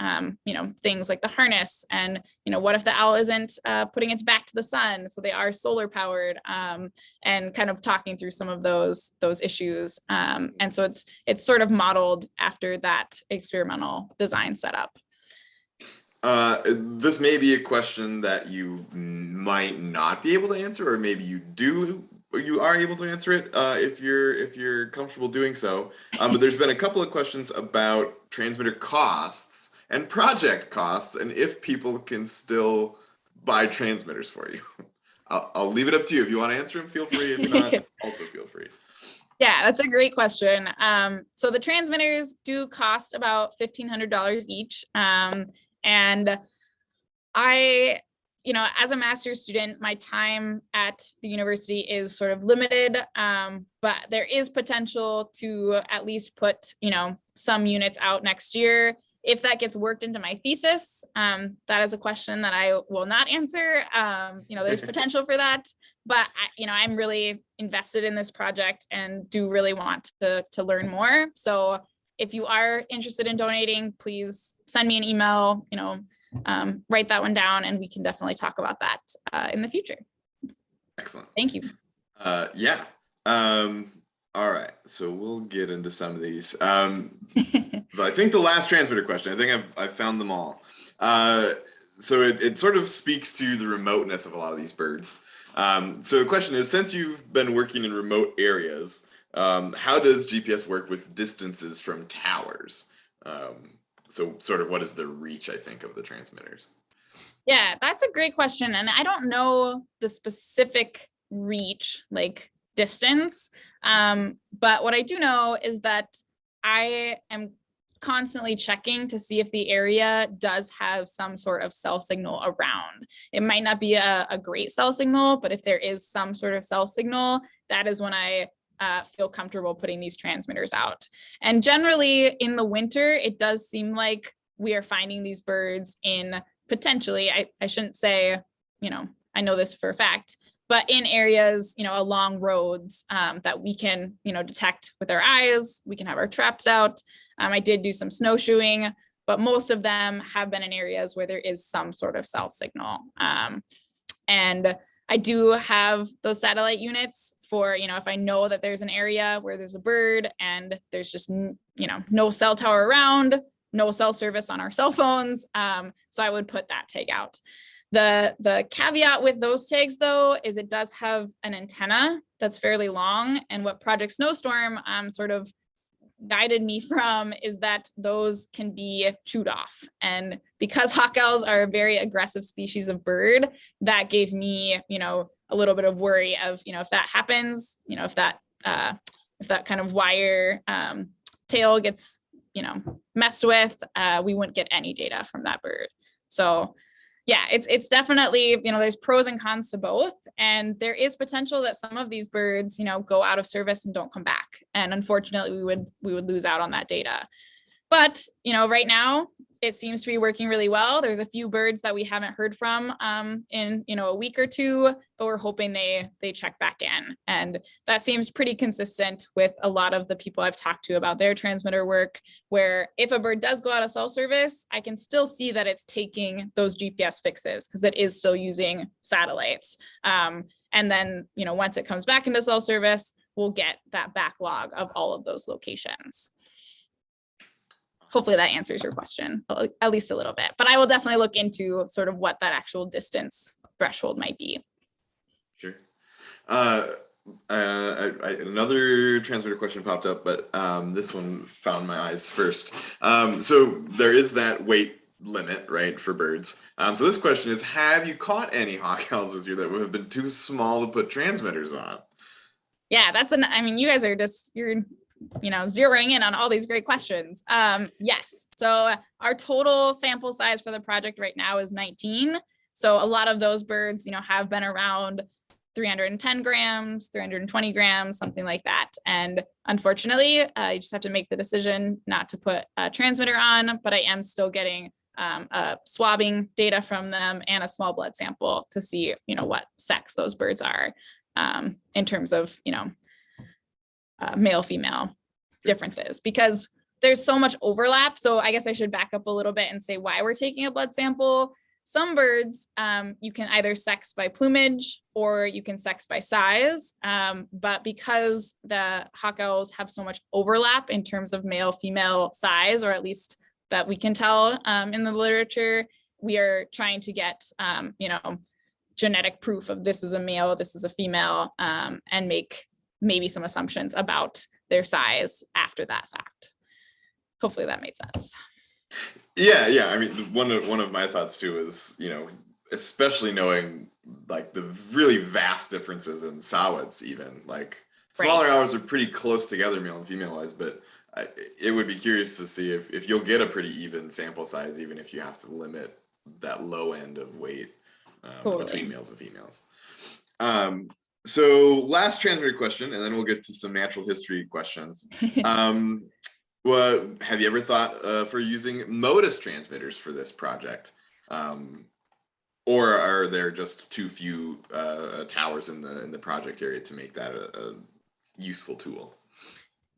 things like the harness and, what if the owl isn't putting its back to the sun? So they are solar powered, and kind of talking through some of those issues. And so it's sort of modeled after that experimental design setup. This may be a question that you might not be able to answer, or maybe you do, or you are able to answer it if you're comfortable doing so. But there's been a couple of questions about transmitter costs and project costs, and if people can still buy transmitters for you. I'll leave it up to you. If you want to answer them, feel free. If not, also feel free. Yeah, that's a great question. So the transmitters do cost about $1,500 each. And I, as a master's student, my time at the university is sort of limited, but there is potential to at least put, some units out next year. If that gets worked into my thesis, that is a question that I will not answer. There's potential for that, but I'm really invested in this project and do really want to learn more. So if you are interested in donating, please send me an email, write that one down, and we can definitely talk about that in the future. Excellent. Thank you. Yeah. All right. So we'll get into some of these. But I think the last transmitter question, I think I've found them all. So it sort of speaks to the remoteness of a lot of these birds. So the question is, since you've been working in remote areas, how does GPS work with distances from towers? So sort of what is the reach, I think, of the transmitters? Yeah, that's a great question. And I don't know the specific reach, like distance. But what I do know is that I am constantly checking to see if the area does have some sort of cell signal around. It might not be a great cell signal, but if there is some sort of cell signal, that is when I feel comfortable putting these transmitters out. And generally in the winter, it does seem like we are finding these birds in potentially, I shouldn't say, I know this for a fact, but in areas, along roads that we can, detect with our eyes. We can have our traps out. I did do some snowshoeing, but most of them have been in areas where there is some sort of cell signal. And I do have those satellite units for, if I know that there's an area where there's a bird and there's just, no cell tower around, no cell service on our cell phones. So I would put that tag out. The caveat with those tags, though, is it does have an antenna that's fairly long. And what Project Snowstorm sort of guided me from is that those can be chewed off. And because hawk owls are a very aggressive species of bird, that gave me, a little bit of worry of, if that happens, if that kind of wire tail gets, messed with, we wouldn't get any data from that bird. So yeah, it's definitely, there's pros and cons to both. And there is potential that some of these birds, go out of service and don't come back. And unfortunately, we would lose out on that data. But, right now, it seems to be working really well. There's a few birds that we haven't heard from in, a week or two, but we're hoping they check back in. And that seems pretty consistent with a lot of the people I've talked to about their transmitter work, where if a bird does go out of cell service, I can still see that it's taking those GPS fixes because it is still using satellites. And then, once it comes back into cell service, we'll get that backlog of all of those locations. Hopefully that answers your question, at least a little bit. But I will definitely look into sort of what that actual distance threshold might be. Sure. Another transmitter question popped up, but this one found my eyes first. So there is that weight limit, right, for birds. So this question is, have you caught any hawk owls this year that would have been too small to put transmitters on? Yeah, you guys are just, you're zeroing in on all these great questions. Yes. So our total sample size for the project right now is 19. So a lot of those birds, have been around 310 grams, 320 grams, something like that. And unfortunately, you just have to make the decision not to put a transmitter on, but I am still getting swabbing data from them and a small blood sample to see, what sex those birds are in terms of, male female differences, because there's so much overlap. So I guess I should back up a little bit and say why we're taking a blood sample. Some birds you can either sex by plumage or you can sex by size. But because the hawk owls have so much overlap in terms of male female size, or at least that we can tell in the literature, we are trying to get genetic proof of this is a male, this is a female, and make maybe some assumptions about their size after that fact. Hopefully that made sense. Yeah. I mean, one of my thoughts too is, especially knowing like the really vast differences in sawads, even like smaller owls are pretty close together, male and female wise, but it would be curious to see if you'll get a pretty even sample size, even if you have to limit that low end of weight between males and females. So last transmitter question, and then we'll get to some natural history questions. Well, have you ever thought for using modus transmitters for this project? Or are there just too few towers in the project area to make that a useful tool?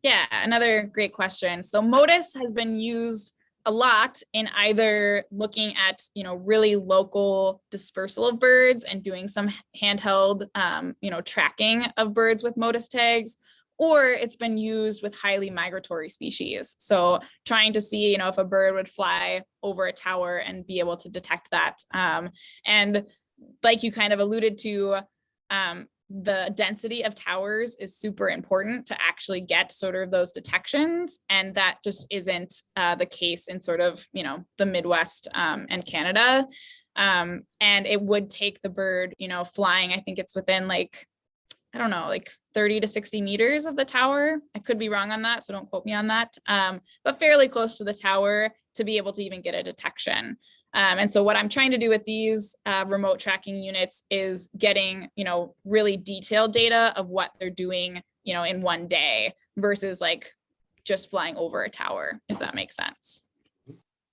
Yeah, another great question. So modus has been used a lot in either looking at, really local dispersal of birds and doing some handheld, tracking of birds with modus tags, or it's been used with highly migratory species. So trying to see, if a bird would fly over a tower and be able to detect that. And like you kind of alluded to, the density of towers is super important to actually get sort of those detections. And that just isn't the case in sort of, the Midwest and Canada. And it would take the bird, flying, I think it's within like 30 to 60 meters of the tower. I could be wrong on that, so don't quote me on that, but fairly close to the tower to be able to even get a detection. And so what I'm trying to do with these remote tracking units is getting, really detailed data of what they're doing, in one day versus like just flying over a tower, if that makes sense.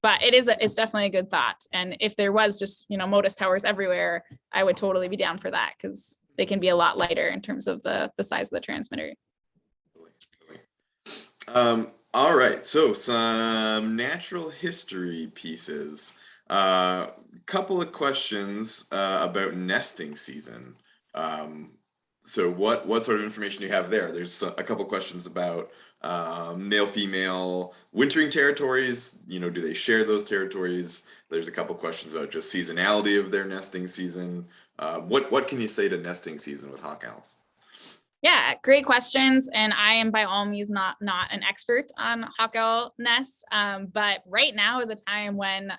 But it's definitely a good thought. And if there was just, modus towers everywhere, I would totally be down for that because they can be a lot lighter in terms of the size of the transmitter. All right, so some natural history pieces. Couple of questions about nesting season. So what sort of information do you have there? There's a couple questions about male, female wintering territories. Do they share those territories? There's a couple questions about just seasonality of their nesting season. What can you say to nesting season with hawk owls? Yeah, great questions. And I am by all means not an expert on hawk owl nests. But right now is a time when,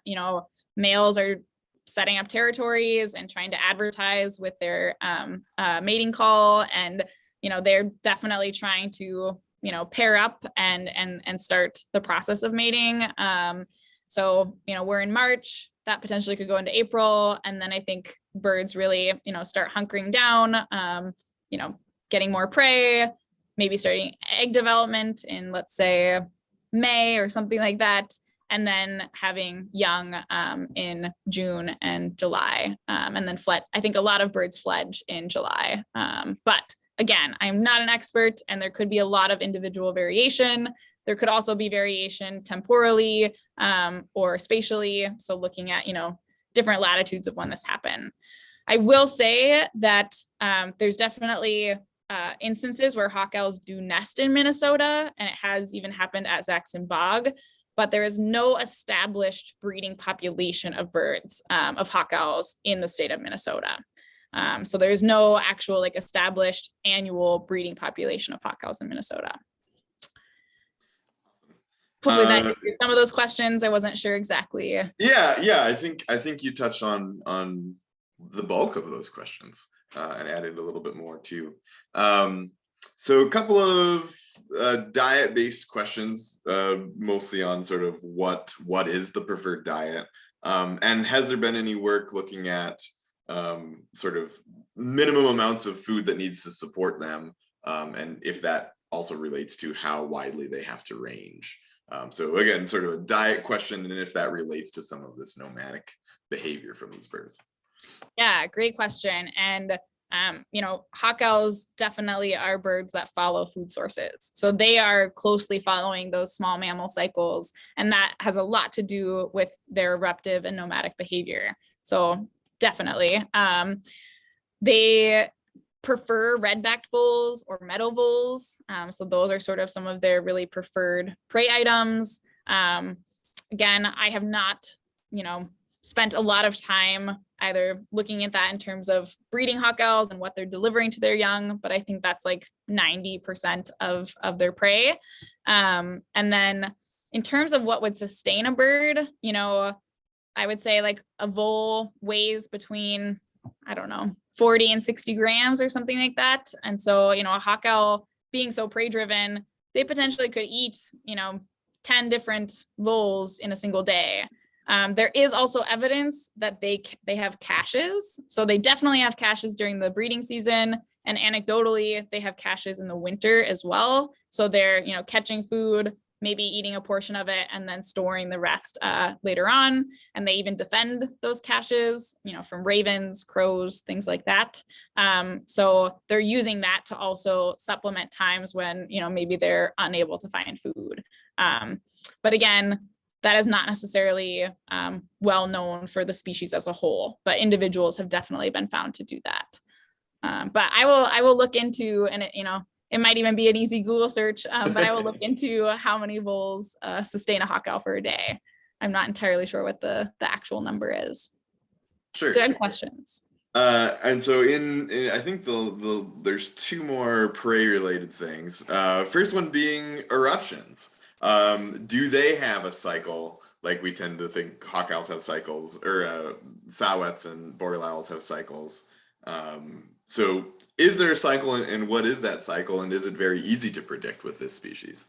males are setting up territories and trying to advertise with their mating call. And, they're definitely trying to, pair up and start the process of mating. So, we're in March, that potentially could go into April. And then I think birds really, start hunkering down, getting more prey, maybe starting egg development in, let's say, May or something like that, and then having young in June and July, and then I think a lot of birds fledge in July. But again, I'm not an expert, and there could be a lot of individual variation. There could also be variation temporally or spatially. So looking at, different latitudes of when this happened. I will say that there's definitely instances where hawk owls do nest in Minnesota, and it has even happened at Sax-Zim Bog, but there is no established breeding population of birds, of hawk owls in the state of Minnesota. So there's no actual established annual breeding population of hawk owls in Minnesota. Hopefully that answers some of those questions. I wasn't sure exactly. Yeah. I think you touched on the bulk of those questions. And added a little bit more too. So a couple of diet-based questions, mostly on sort of what is the preferred diet, and has there been any work looking at sort of minimum amounts of food that needs to support them, and if that also relates to how widely they have to range. So again, sort of a diet question, and if that relates to some of this nomadic behavior from these birds. Yeah, great question. And, hawk owls definitely are birds that follow food sources. So they are closely following those small mammal cycles. And that has a lot to do with their eruptive and nomadic behavior. So definitely. They prefer red-backed voles or meadow voles. So those are sort of some of their really preferred prey items. Again, I have not, spent a lot of time either looking at that in terms of breeding hawk owls and what they're delivering to their young, but I think that's 90% of their prey. And then in terms of what would sustain a bird, I would say a vole weighs between, 40 and 60 grams or something like that. And so, a hawk owl being so prey driven, they potentially could eat, 10 different voles in a single day. There is also evidence that they have caches. So they definitely have caches during the breeding season. And anecdotally, they have caches in the winter as well. So they're, catching food, maybe eating a portion of it and then storing the rest later on. And they even defend those caches, from ravens, crows, things like that. So they're using that to also supplement times when, maybe they're unable to find food. But again, that is not necessarily well known for the species as a whole, but individuals have definitely been found to do that. But I will look into, and it might even be an easy Google search, but I will look into how many voles sustain a hawk owl for a day. I'm not entirely sure what the actual number is. Sure. Good questions. And so I think there's two more prey related things. First one being eruptions. Do they have a cycle like we tend to think hawk owls have cycles, or saw-whets and boreal owls have cycles? So is there a cycle, and what is that cycle, and is it very easy to predict with this species?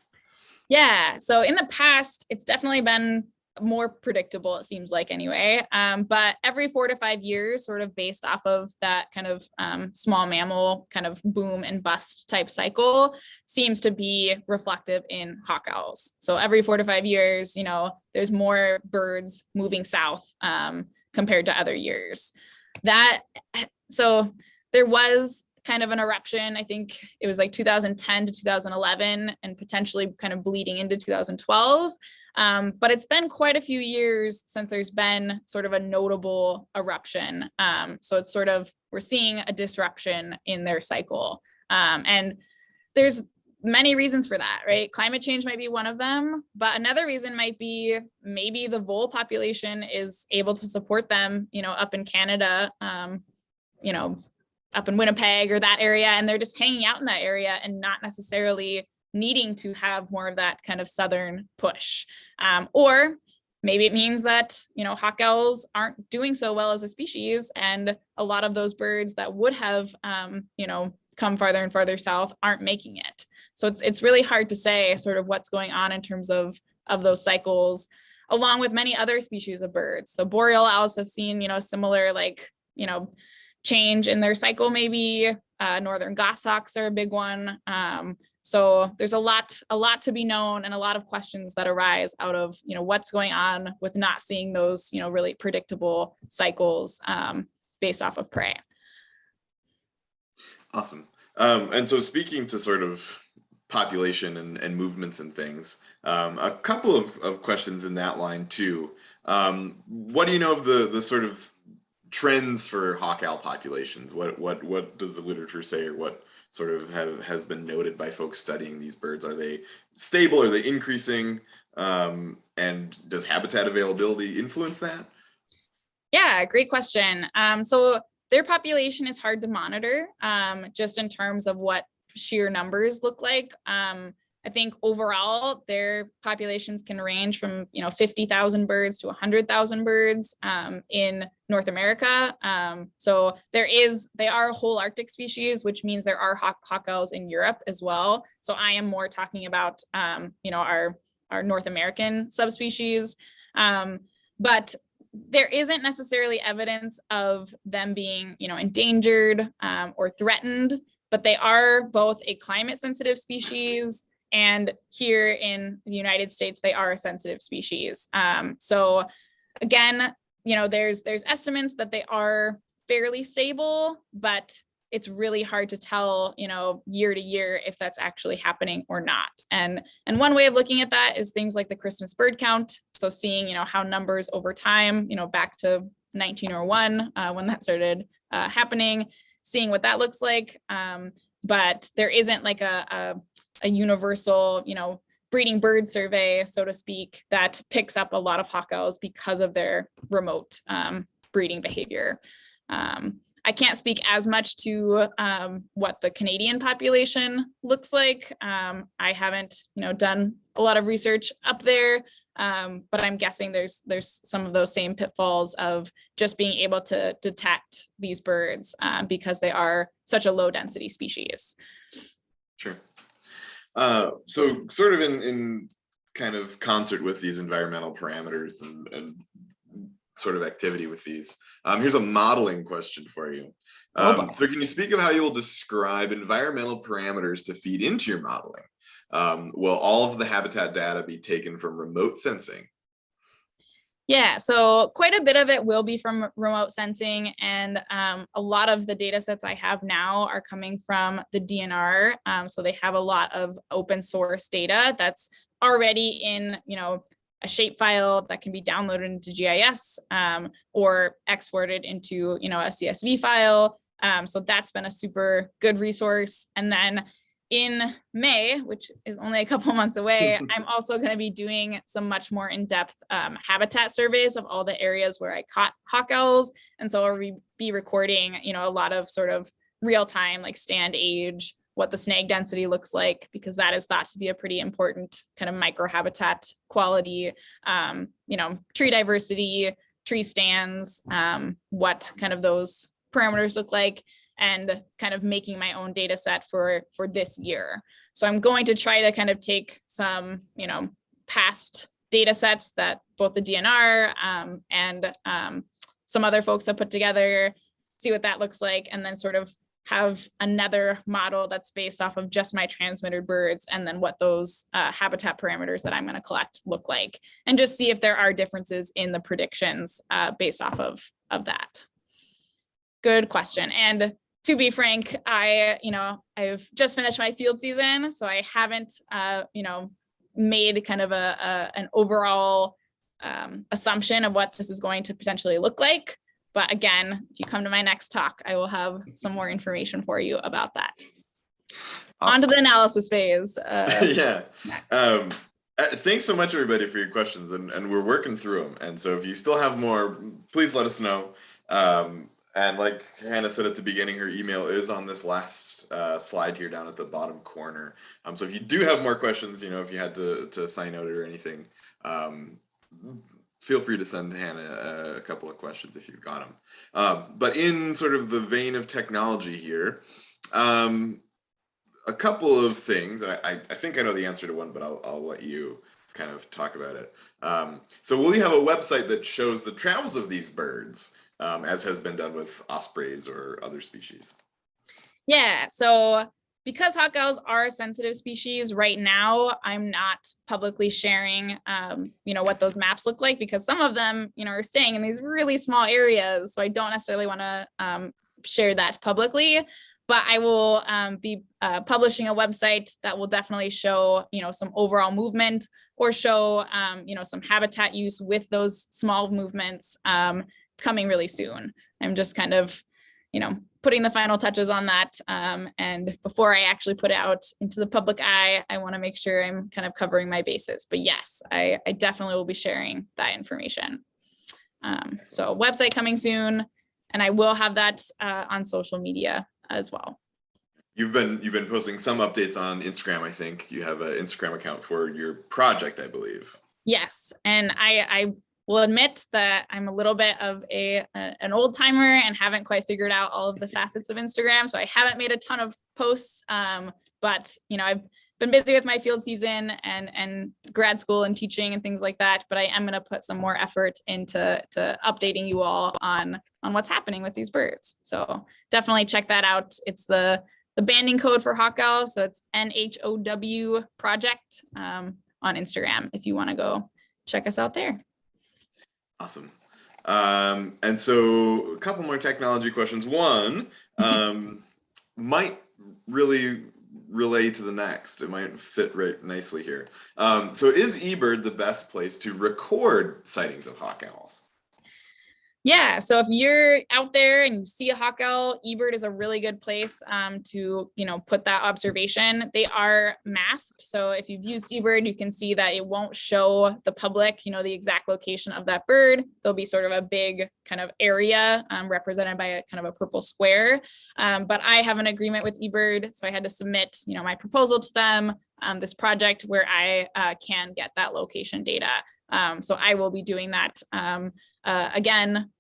Yeah, so in the past, it's definitely been more predictable, it seems like anyway. But every 4 to 5 years, sort of based off of that kind of small mammal kind of boom and bust type cycle, seems to be reflective in hawk owls. So every 4 to 5 years, there's more birds moving south compared to other years. So there was kind of an eruption. I think it was like 2010 to 2011 and potentially kind of bleeding into 2012. But it's been quite a few years since there's been sort of a notable eruption. So it's sort of, we're seeing a disruption in their cycle. And there's many reasons for that, right? Climate change might be one of them, but another reason might be maybe the vole population is able to support them, up in Canada, up in Winnipeg or that area, and they're just hanging out in that area and not necessarily needing to have more of that kind of southern push. Or maybe it means that, hawk owls aren't doing so well as a species, and a lot of those birds that would have, come farther and farther south aren't making it. So it's really hard to say sort of what's going on in terms of those cycles, along with many other species of birds. So boreal owls have seen, similar change in their cycle, maybe. Northern goshawks are a big one. So there's a lot to be known and a lot of questions that arise out of, what's going on with not seeing those, really predictable cycles based off of prey. Awesome. And so speaking to sort of population and movements and things, a couple of questions in that line too. What do you know of the sort of trends for hawk owl populations? What does the literature say, or what sort of has been noted by folks studying these birds? Are they stable? Are they increasing? And does habitat availability influence that? Yeah, great question. So their population is hard to monitor, just in terms of what sheer numbers look like. I think overall their populations can range from 50,000 birds to 100,000 birds in North America. So they are a whole Arctic species, which means there are hawk owls in Europe as well. So I am more talking about our North American subspecies, but there isn't necessarily evidence of them being endangered or threatened, but they are both a climate sensitive species, and here in the United States, they are a sensitive species. So again, there's estimates that they are fairly stable, but it's really hard to tell, year to year if that's actually happening or not. And one way of looking at that is things like the Christmas bird count. So seeing, how numbers over time, back to 1901, when that started happening, seeing what that looks like. But there isn't like a universal, breeding bird survey, so to speak, that picks up a lot of hawk owls because of their remote breeding behavior. I can't speak as much to what the Canadian population looks like. I haven't, done a lot of research up there, but I'm guessing there's some of those same pitfalls of just being able to detect these birds because they are such a low density species. Sure. So sort of in kind of concert with these environmental parameters and sort of activity with these, here's a modeling question for you. So can you speak of how you will describe environmental parameters to feed into your modeling? Will all of the habitat data be taken from remote sensing? Yeah, so quite a bit of it will be from remote sensing, and a lot of the data sets I have now are coming from the DNR. So they have a lot of open source data that's already in, a shapefile that can be downloaded into GIS or exported into, a CSV file. So that's been a super good resource. And then in May, which is only a couple months away, I'm also going to be doing some much more in-depth habitat surveys of all the areas where I caught hawk owls. And so I'll be recording, a lot of sort of real-time, like stand age, what the snag density looks like, because that is thought to be a pretty important kind of microhabitat quality, tree diversity, tree stands, what kind of those parameters look like, and kind of making my own data set for this year. So I'm going to try to kind of take some, past data sets that both the DNR and some other folks have put together, see what that looks like, and then sort of have another model that's based off of just my transmitted birds, and then what those habitat parameters that I'm going to collect look like, and just see if there are differences in the predictions based off of that. Good question. And to be frank, I've just finished my field season, so I haven't, made kind of an overall assumption of what this is going to potentially look like. But again, if you come to my next talk, I will have some more information for you about that. Awesome. On to the analysis phase. Yeah. Thanks so much, everybody, for your questions, and we're working through them. And so if you still have more, please let us know. And like Hannah said at the beginning, her email is on this last slide here down at the bottom corner. So if you do have more questions, if you had to sign out or anything, feel free to send Hannah a couple of questions if you've got them. But in sort of the vein of technology here, a couple of things. I think I know the answer to one, but I'll let you kind of talk about it. So will you have a website that shows the travels of these birds, as has been done with ospreys or other species? Yeah, so because hawk owls are a sensitive species right now, I'm not publicly sharing, what those maps look like, because some of them, are staying in these really small areas. So I don't necessarily want to share that publicly, but I will be publishing a website that will definitely show, some overall movement, or show, some habitat use with those small movements coming really soon. I'm just kind of, putting the final touches on that. And before I actually put it out into the public eye, I want to make sure I'm kind of covering my bases. But yes, I definitely will be sharing that information. So website coming soon, and I will have that on social media as well. You've been posting some updates on Instagram. I think you have an Instagram account for your project, I believe. Yes, and I will admit that I'm a little bit of an old timer and haven't quite figured out all of the facets of Instagram. So I haven't made a ton of posts, but I've been busy with my field season and grad school and teaching and things like that. But I am going to put some more effort into updating you all on what's happening with these birds. So definitely check that out. It's the banding code for hawk owl. So it's NHOW project on Instagram if you want to go check us out there. Awesome. And so a couple more technology questions. One might really relate to the next. It might fit right nicely here. So is eBird the best place to record sightings of hawk owls? Yeah, so if you're out there and you see a hawk owl, eBird is a really good place to put that observation. They are masked, so if you've used eBird, you can see that it won't show the public, the exact location of that bird. There'll be sort of a big kind of area represented by a kind of a purple square. But I have an agreement with eBird, so I had to submit, my proposal to them, this project where I can get that location data. So I will be doing that again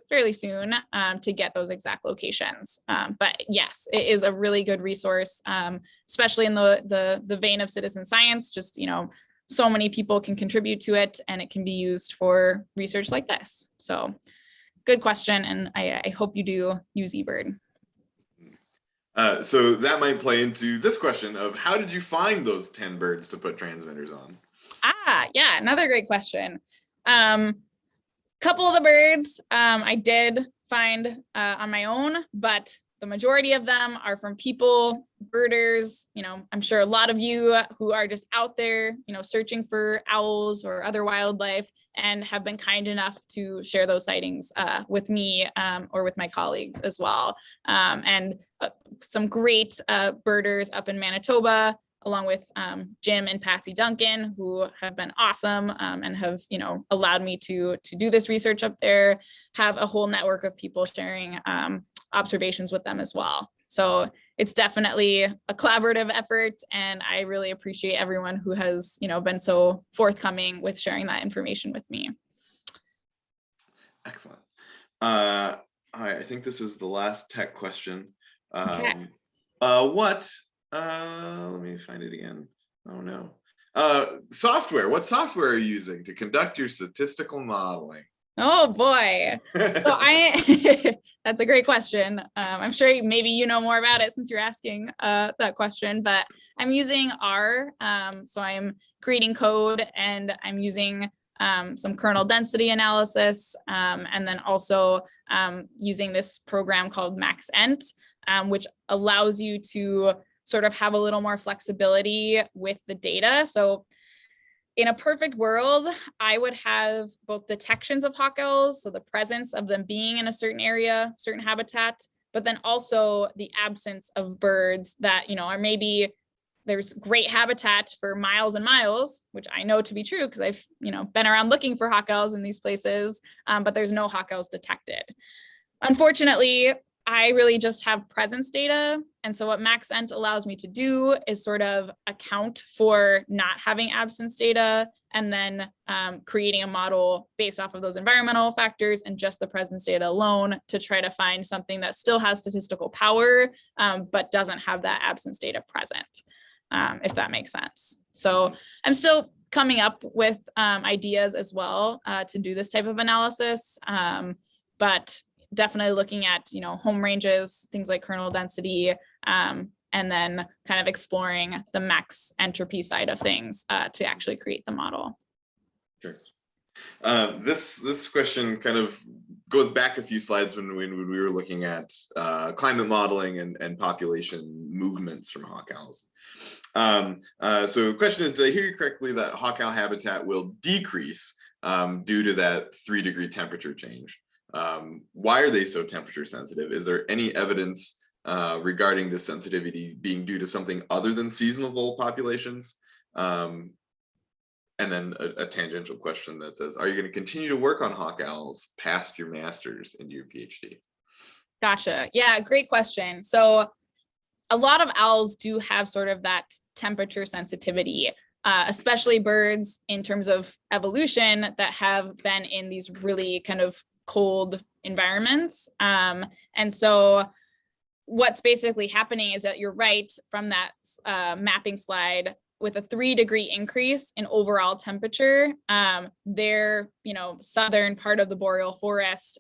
fairly soon to get those exact locations. But yes, it is a really good resource, especially in the vein of citizen science. Just so many people can contribute to it, and it can be used for research like this. So good question, and I hope you do use eBird. So that might play into this question of how did you find those 10 birds to put transmitters on? Yeah, another great question. Couple of the birds I did find on my own, but the majority of them are from people, birders. I'm sure a lot of you who are just out there, searching for owls or other wildlife, and have been kind enough to share those sightings with me or with my colleagues as well. And some great birders up in Manitoba, along with Jim and Patsy Duncan, who have been awesome and have, allowed me to do this research up there, have a whole network of people sharing observations with them as well. So it's definitely a collaborative effort, and I really appreciate everyone who has, been so forthcoming with sharing that information with me. Excellent. I think this is the last tech question. Okay. Let me find it again. Oh no. Software. What software are you using to conduct your statistical modeling? Oh boy. So that's a great question. I'm sure maybe you know more about it since you're asking that question, but I'm using R. So I'm creating code, and I'm using some kernel density analysis, and then also using this program called Maxent. which allows you to sort of have a little more flexibility with the data. So in a perfect world, I would have both detections of hawk owls, so the presence of them being in a certain area, certain habitat, but then also the absence of birds that, are maybe there's great habitat for miles and miles, which I know to be true because I've, been around looking for hawk owls in these places, but there's no hawk owls detected. Unfortunately, I really just have presence data. And so what MaxEnt allows me to do is sort of account for not having absence data and then creating a model based off of those environmental factors and just the presence data alone to try to find something that still has statistical power, but doesn't have that absence data present, if that makes sense. So I'm still coming up with ideas as well to do this type of analysis, but definitely looking at, home ranges, things like kernel density, and then kind of exploring the max entropy side of things to actually create the model. Sure. This question kind of goes back a few slides when we were looking at climate modeling and population movements from hawk owls. So the question is, did I hear you correctly that hawk owl habitat will decrease due to that 3-degree temperature change? Why are they so temperature sensitive? Is there any evidence regarding this sensitivity being due to something other than seasonal vole populations? And then a tangential question that says, are you going to continue to work on hawk owls past your master's into your PhD? Gotcha. Yeah, great question. So a lot of owls do have sort of that temperature sensitivity, especially birds in terms of evolution that have been in these really kind of cold environments. And so what's basically happening is that you're right from that mapping slide, with a 3-degree increase in overall temperature, their southern part of the boreal forest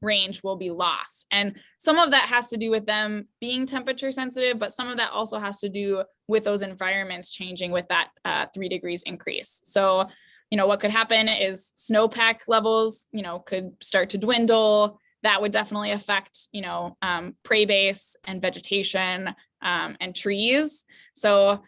range will be lost. And some of that has to do with them being temperature sensitive, but some of that also has to do with those environments changing with that 3 degrees increase. So what could happen is snowpack levels, could start to dwindle. That would definitely affect, prey base and vegetation and trees. So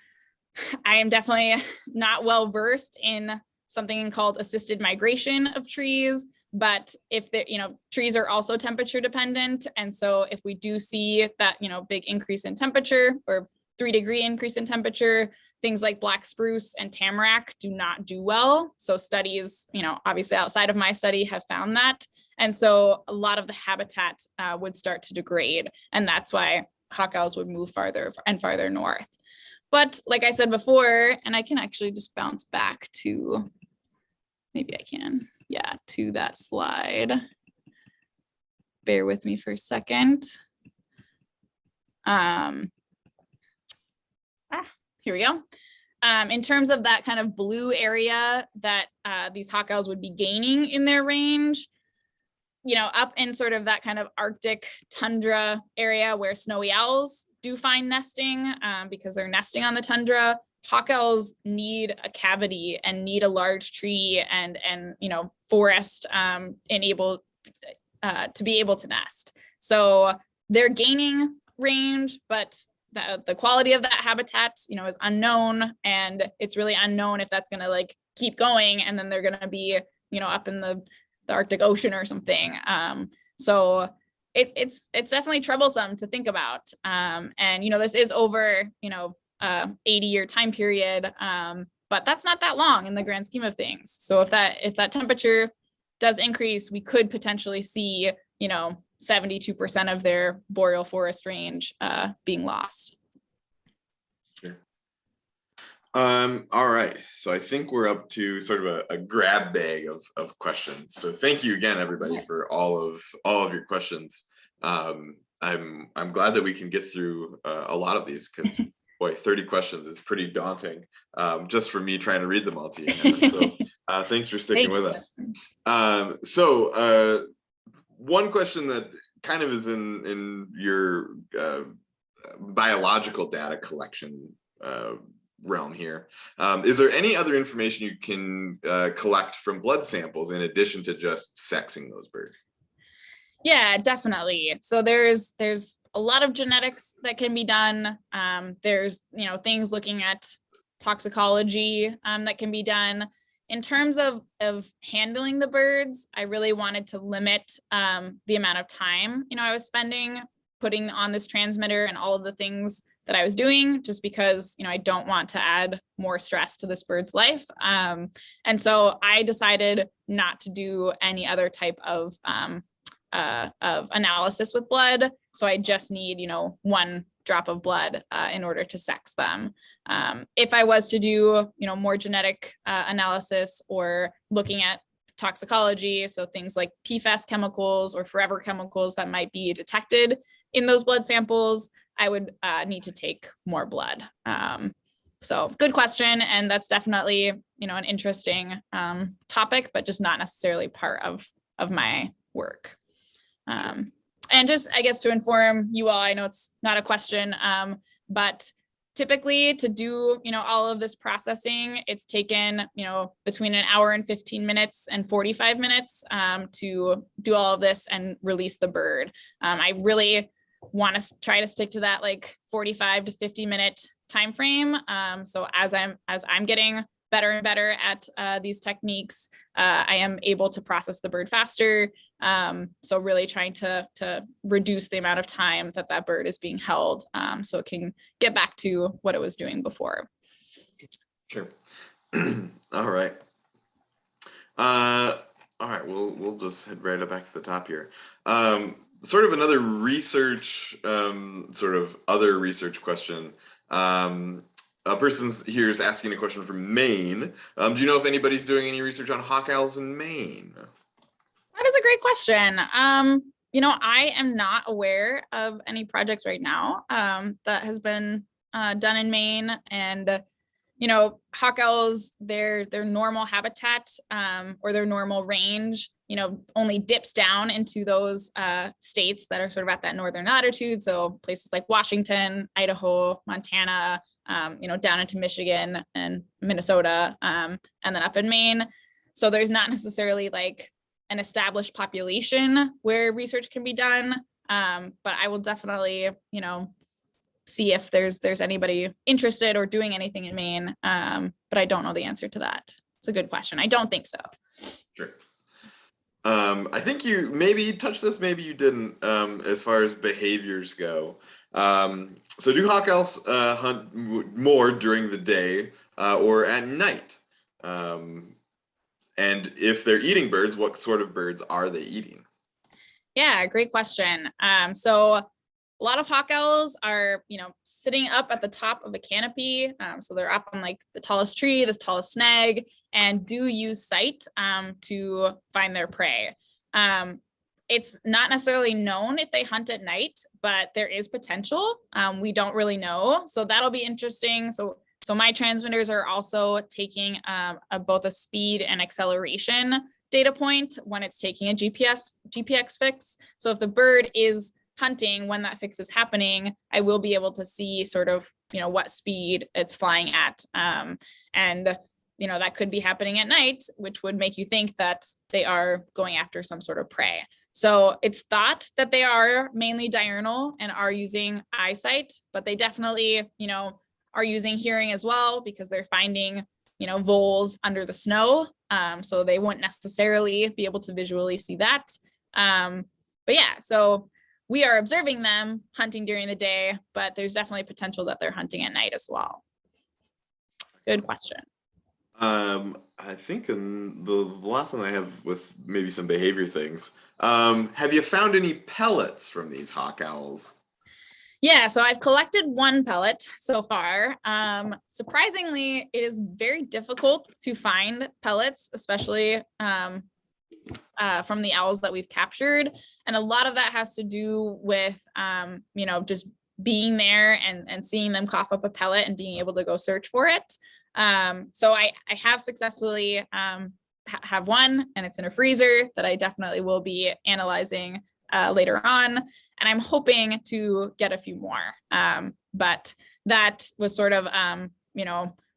I am definitely not well versed in something called assisted migration of trees, but if the, trees are also temperature dependent. And so if we do see that, big increase in temperature or 3-degree increase in temperature, things like black spruce and tamarack do not do well. So studies, obviously outside of my study have found that. And so a lot of the habitat would start to degrade. And that's why hawk owls would move farther and farther north. But like I said before, and I can actually just bounce back to, maybe I can, to that slide. Bear with me for a second. Here we go. In terms of that kind of blue area that these hawk owls would be gaining in their range, up in sort of that kind of Arctic tundra area where snowy owls do find nesting because they're nesting on the tundra, hawk owls need a cavity and need a large tree and forest to be able to nest. So they're gaining range, but the quality of that habitat, is unknown, and it's really unknown if that's going to keep going, and then they're going to be, up in the Arctic Ocean or something. So it's definitely troublesome to think about. And, this is over, 80-year time period, but that's not that long in the grand scheme of things. So if that temperature does increase, we could potentially see, 72% of their boreal forest range being lost. Sure. All right, so I think we're up to sort of a grab bag of questions. So thank you again, everybody, for all of your questions. I'm glad that we can get through a lot of these, because boy, 30 questions is pretty daunting just for me trying to read them all to you, Hannah. So thanks for sticking with us. So one question that kind of is in your biological data collection realm here. Is there any other information you can collect from blood samples in addition to just sexing those birds? Yeah, definitely. So there's a lot of genetics that can be done. There's, things looking at toxicology that can be done. In terms of handling the birds, I really wanted to limit the amount of time, I was spending putting on this transmitter and all of the things that I was doing, just because, I don't want to add more stress to this bird's life. And so I decided not to do any other type of analysis with blood. So I just need, one drop of blood in order to sex them. If I was to do, more genetic analysis or looking at toxicology, so things like PFAS chemicals or forever chemicals that might be detected in those blood samples, I would need to take more blood. So good question. And that's definitely, an interesting topic, but just not necessarily part of my work. And just, I guess, to inform you all, I know it's not a question, but typically to do, all of this processing, it's taken, between an hour and 15 minutes and 45 minutes to do all of this and release the bird. I really want to try to stick to that like 45 to 50 minute time frame. So as I'm getting better and better at these techniques, I am able to process the bird faster. So really trying to reduce the amount of time that bird is being held, so it can get back to what it was doing before. Sure. All right. All right. We'll just head right back to the top here. Sort of another research, other research question. A person here is asking a question from Maine. Do you know if anybody's doing any research on hawk owls in Maine? That is a great question. I am not aware of any projects right now that has been done in Maine. And, hawk owls, their normal habitat or their normal range, only dips down into those states that are sort of at that northern latitude. So places like Washington, Idaho, Montana, down into Michigan and Minnesota, and then up in Maine. So there's not necessarily like an established population where research can be done. But I will definitely, see if there's anybody interested or doing anything in Maine. But I don't know the answer to that. It's a good question. I don't think so. Sure. I think you maybe touched this, maybe you didn't, as far as behaviors go. So do hawk owls hunt more during the day or at night? And if they're eating birds, what sort of birds are they eating? Yeah, great question. So a lot of hawk owls are, sitting up at the top of a canopy. So they're up on like the tallest tree, this tallest snag, and do use sight to find their prey. It's not necessarily known if they hunt at night, but there is potential. We don't really know. So that'll be interesting. So my transmitters are also taking both a speed and acceleration data point when it's taking a GPX fix. So if the bird is hunting when that fix is happening, I will be able to see sort of, what speed it's flying at. And that could be happening at night, which would make you think that they are going after some sort of prey. So it's thought that they are mainly diurnal and are using eyesight, but they definitely, are using hearing as well, because they're finding, voles under the snow. So they wouldn't necessarily be able to visually see that. But yeah, so we are observing them hunting during the day, but there's definitely potential that they're hunting at night as well. Good question. I think in the last one I have with maybe some behavior things, have you found any pellets from these hawk owls? Yeah, so I've collected one pellet so far. Surprisingly, it is very difficult to find pellets, especially from the owls that we've captured. And a lot of that has to do with, just being there and seeing them cough up a pellet and being able to go search for it. So I have successfully have one, and it's in a freezer that I definitely will be analyzing later on. And I'm hoping to get a few more. But that was sort of,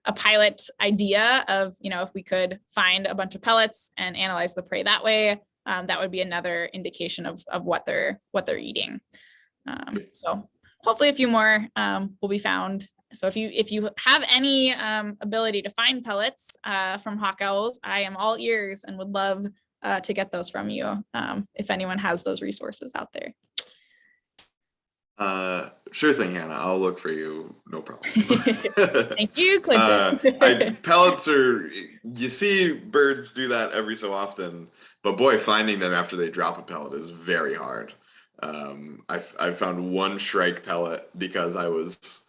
a pilot idea of, if we could find a bunch of pellets and analyze the prey that way, that would be another indication of what they're eating. So hopefully a few more will be found. So if you have any ability to find pellets from hawk owls, I am all ears and would love to get those from you if anyone has those resources out there. Sure thing, Hannah. I'll look for you. No problem. Thank you, Clinton. Pellets are, you see birds do that every so often, but boy, finding them after they drop a pellet is very hard. I've found one shrike pellet because I was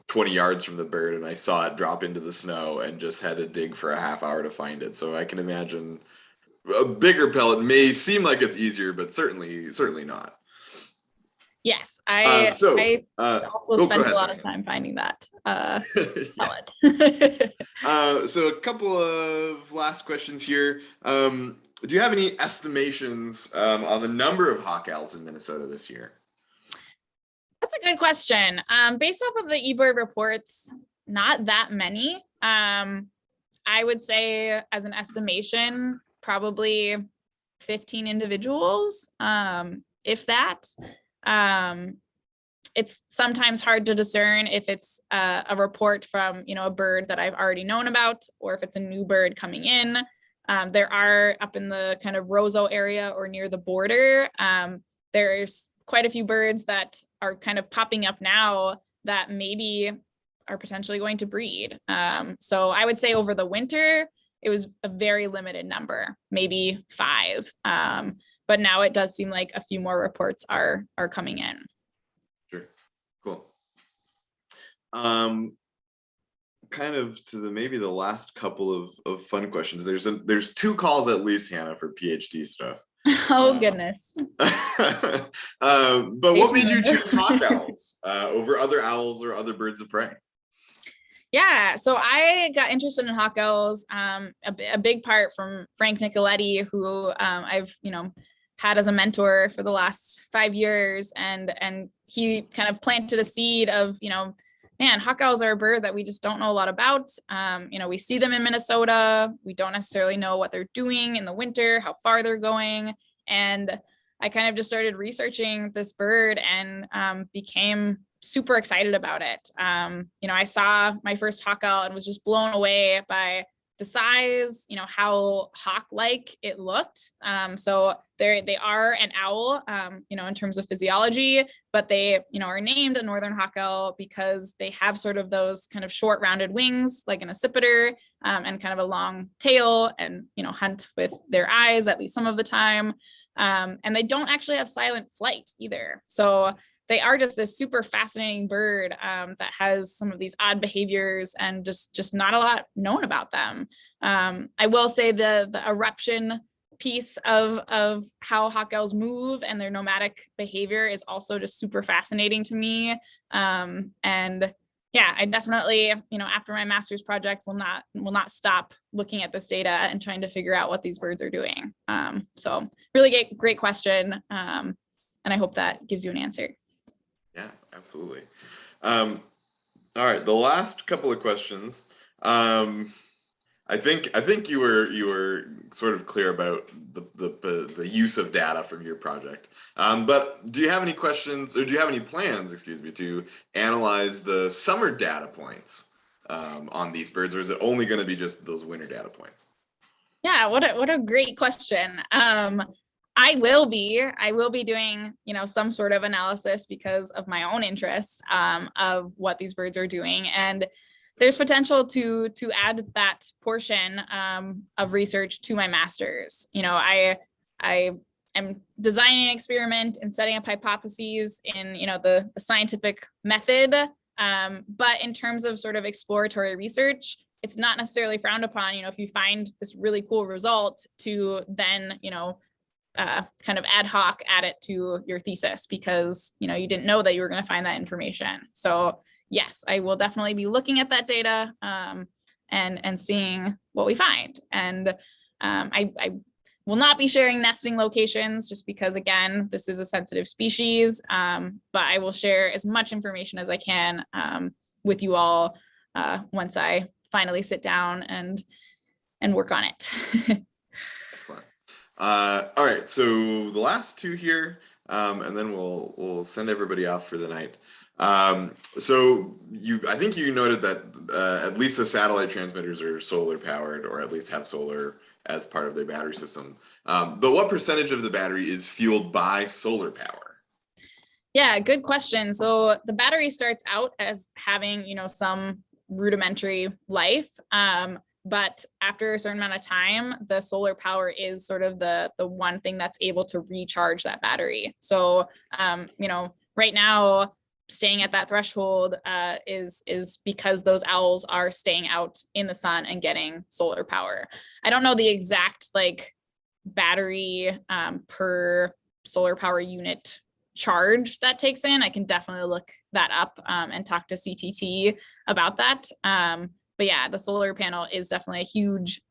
20 yards from the bird and I saw it drop into the snow and just had to dig for a half hour to find it. So I can imagine a bigger pellet may seem like it's easier, but certainly not. Yes, I also spent a lot of time finding that pellet. So a couple of last questions here. Do you have any estimations on the number of hawk owls in Minnesota this year? That's a good question. Based off of the eBird reports, not that many. I would say as an estimation, probably 15 individuals, if that. It's sometimes hard to discern if it's a report from, a bird that I've already known about, or if it's a new bird coming in. There are up in the kind of Roseau area or near the border, there's quite a few birds that are kind of popping up now that maybe are potentially going to breed. So I would say over the winter, it was a very limited number, maybe 5. But now it does seem like a few more reports are coming in. Sure. Cool. Kind of to maybe the last couple of fun questions. There's 2 calls at least, Hannah, for PhD stuff. Oh goodness. But what made you choose hawk owls over other owls or other birds of prey? Yeah, so I got interested in hawk owls, a big part from Frank Nicoletti, who I've had as a mentor for the last 5 years, and he kind of planted a seed of man, hawk owls are a bird that we just don't know a lot about. We see them in Minnesota. We don't necessarily know what they're doing in the winter, how far they're going. And I kind of just started researching this bird and became super excited about it. I saw my first hawk owl and was just blown away by the size, how hawk-like it looked. So they are an owl, in terms of physiology, but they, are named a northern hawk owl because they have sort of those kind of short rounded wings, like an accipiter, and kind of a long tail and, hunt with their eyes at least some of the time. And they don't actually have silent flight either. So they are just this super fascinating bird that has some of these odd behaviors and just not a lot known about them. I will say the eruption piece of how hawk owls move and their nomadic behavior is also just super fascinating to me. And yeah, I definitely, after my master's project, will not stop looking at this data and trying to figure out what these birds are doing. So really great question. And I hope that gives you an answer. Yeah, absolutely. All right, the last couple of questions. I think you were sort of clear about the use of data from your project. But do you have any questions, or do you have any plans, to analyze the summer data points on these birds, or is it only going to be just those winter data points? Yeah, what a great question. I will be doing, some sort of analysis because of my own interest of what these birds are doing. And there's potential to add that portion of research to my master's. I am designing an experiment and setting up hypotheses in, the scientific method. But in terms of sort of exploratory research, it's not necessarily frowned upon, if you find this really cool result to then, kind of ad hoc add it to your thesis because, you didn't know that you were going to find that information. So yes, I will definitely be looking at that data and seeing what we find. And I will not be sharing nesting locations just because, again, this is a sensitive species, but I will share as much information as I can with you all once I finally sit down and work on it. Excellent. All right, so the last 2 here, and then we'll send everybody off for the night. So I think you noted that at least the satellite transmitters are solar powered, or at least have solar as part of their battery system. But what percentage of the battery is fueled by solar power? Yeah, good question. So the battery starts out as having, some rudimentary life. But after a certain amount of time, the solar power is sort of the one thing that's able to recharge that battery. So, right now, staying at that threshold is because those owls are staying out in the sun and getting solar power. I don't know the exact battery per solar power unit charge that takes in. I can definitely look that up and talk to CTT about that. But yeah, the solar panel is definitely a huge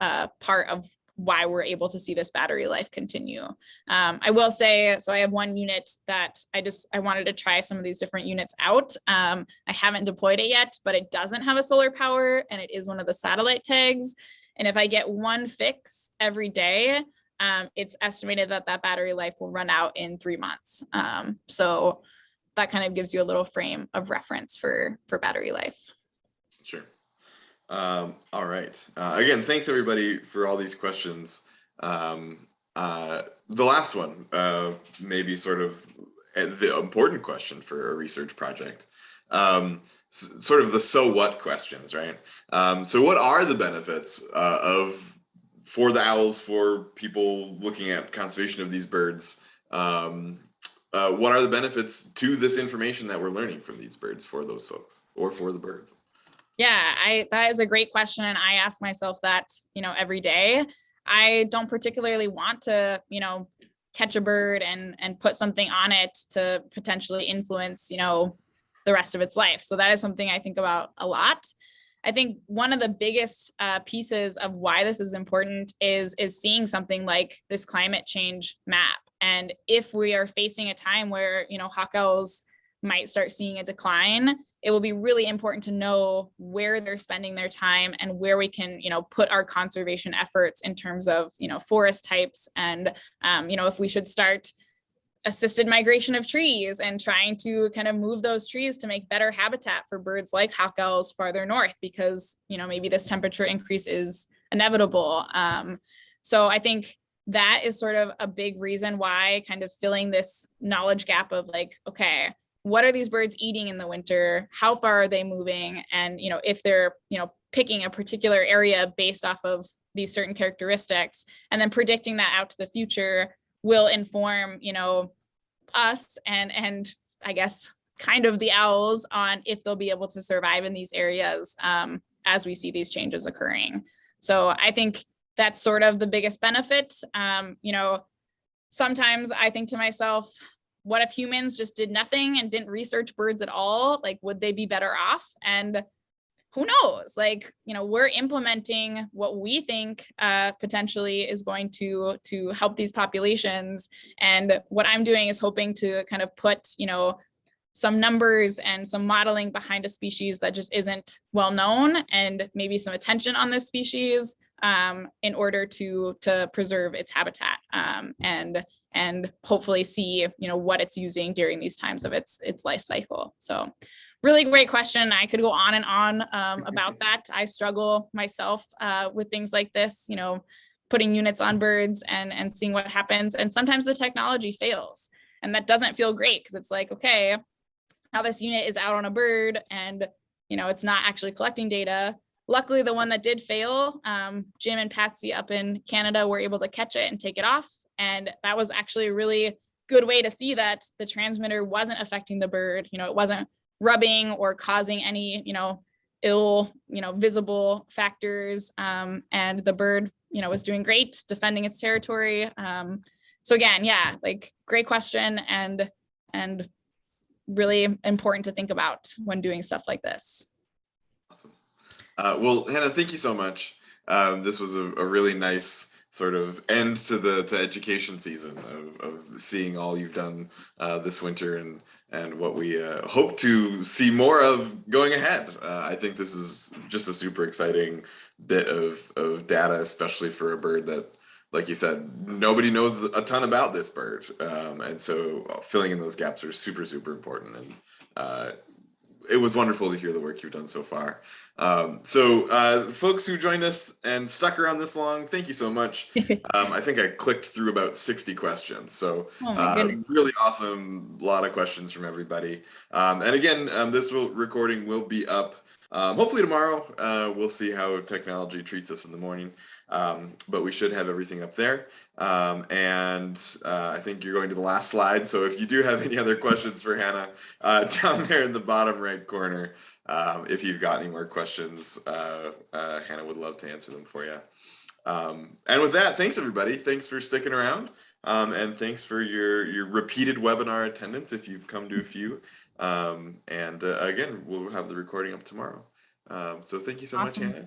part of why we're able to see this battery life continue. I will say, so I have one unit that I wanted to try some of these different units out. I haven't deployed it yet, but it doesn't have a solar power and it is one of the satellite tags. And if I get one fix every day, it's estimated that battery life will run out in 3 months. So that kind of gives you a little frame of reference for battery life. Sure. All right. Again, thanks everybody for all these questions. The last one, maybe sort of the important question for a research project. Sort of the so what questions, right? So what are the benefits for the owls, for people looking at conservation of these birds? What are the benefits to this information that we're learning from these birds for those folks or for the birds? Yeah, that is a great question. And I ask myself that, every day. I don't particularly want to, catch a bird and put something on it to potentially influence, the rest of its life. So that is something I think about a lot. I think one of the biggest pieces of why this is important is seeing something like this climate change map. And if we are facing a time where, hawk owls might start seeing a decline, it will be really important to know where they're spending their time and where we can, put our conservation efforts in terms of, forest types. And, if we should start assisted migration of trees and trying to kind of move those trees to make better habitat for birds like hawk owls farther north, because, maybe this temperature increase is inevitable. So I think that is sort of a big reason why kind of filling this knowledge gap of okay, what are these birds eating in the winter? How far are they moving? And, if they're, picking a particular area based off of these certain characteristics, and then predicting that out to the future will inform, us and I guess kind of the owls on if they'll be able to survive in these areas as we see these changes occurring. So I think that's sort of the biggest benefit. Sometimes I think to myself, what if humans just did nothing and didn't research birds at all? Would they be better off? And who knows? We're implementing what we think potentially is going to help these populations. And what I'm doing is hoping to kind of put, some numbers and some modeling behind a species that just isn't well known, and maybe some attention on this species in order to preserve its habitat and hopefully see, what it's using during these times of its life cycle. So really great question. I could go on and on about that. I struggle myself with things like this, putting units on birds and seeing what happens. And sometimes the technology fails, and that doesn't feel great, because it's okay, now this unit is out on a bird and, it's not actually collecting data. Luckily, the one that did fail, Jim and Patsy up in Canada were able to catch it and take it off. And that was actually a really good way to see that the transmitter wasn't affecting the bird. It wasn't rubbing or causing any, ill, visible factors. And the bird, was doing great, defending its territory. So again, yeah, great question and really important to think about when doing stuff like this. Awesome. Well, Hannah, thank you so much. This was a really nice sort of end to education season of seeing all you've done this winter and what we hope to see more of going ahead. I think this is just a super exciting bit of data, especially for a bird that like you said, nobody knows a ton about this bird. And so filling in those gaps are super, super important. And it was wonderful to hear the work you've done so far. Folks who joined us and stuck around this long, thank you so much. I think I clicked through about 60 questions. So Oh my goodness. really awesome, lot of questions from everybody. And again, this recording will be up hopefully tomorrow. We'll see how technology treats us in the morning. But we should have everything up there. I think you're going to the last slide. So if you do have any other questions for Hannah, down there in the bottom right corner, if you've got any more questions, Hannah would love to answer them for you. And with that, thanks everybody. Thanks for sticking around. And thanks for your repeated webinar attendance if you've come to a few. Again, we'll have the recording up tomorrow. So thank you so much, Awesome. Hannah.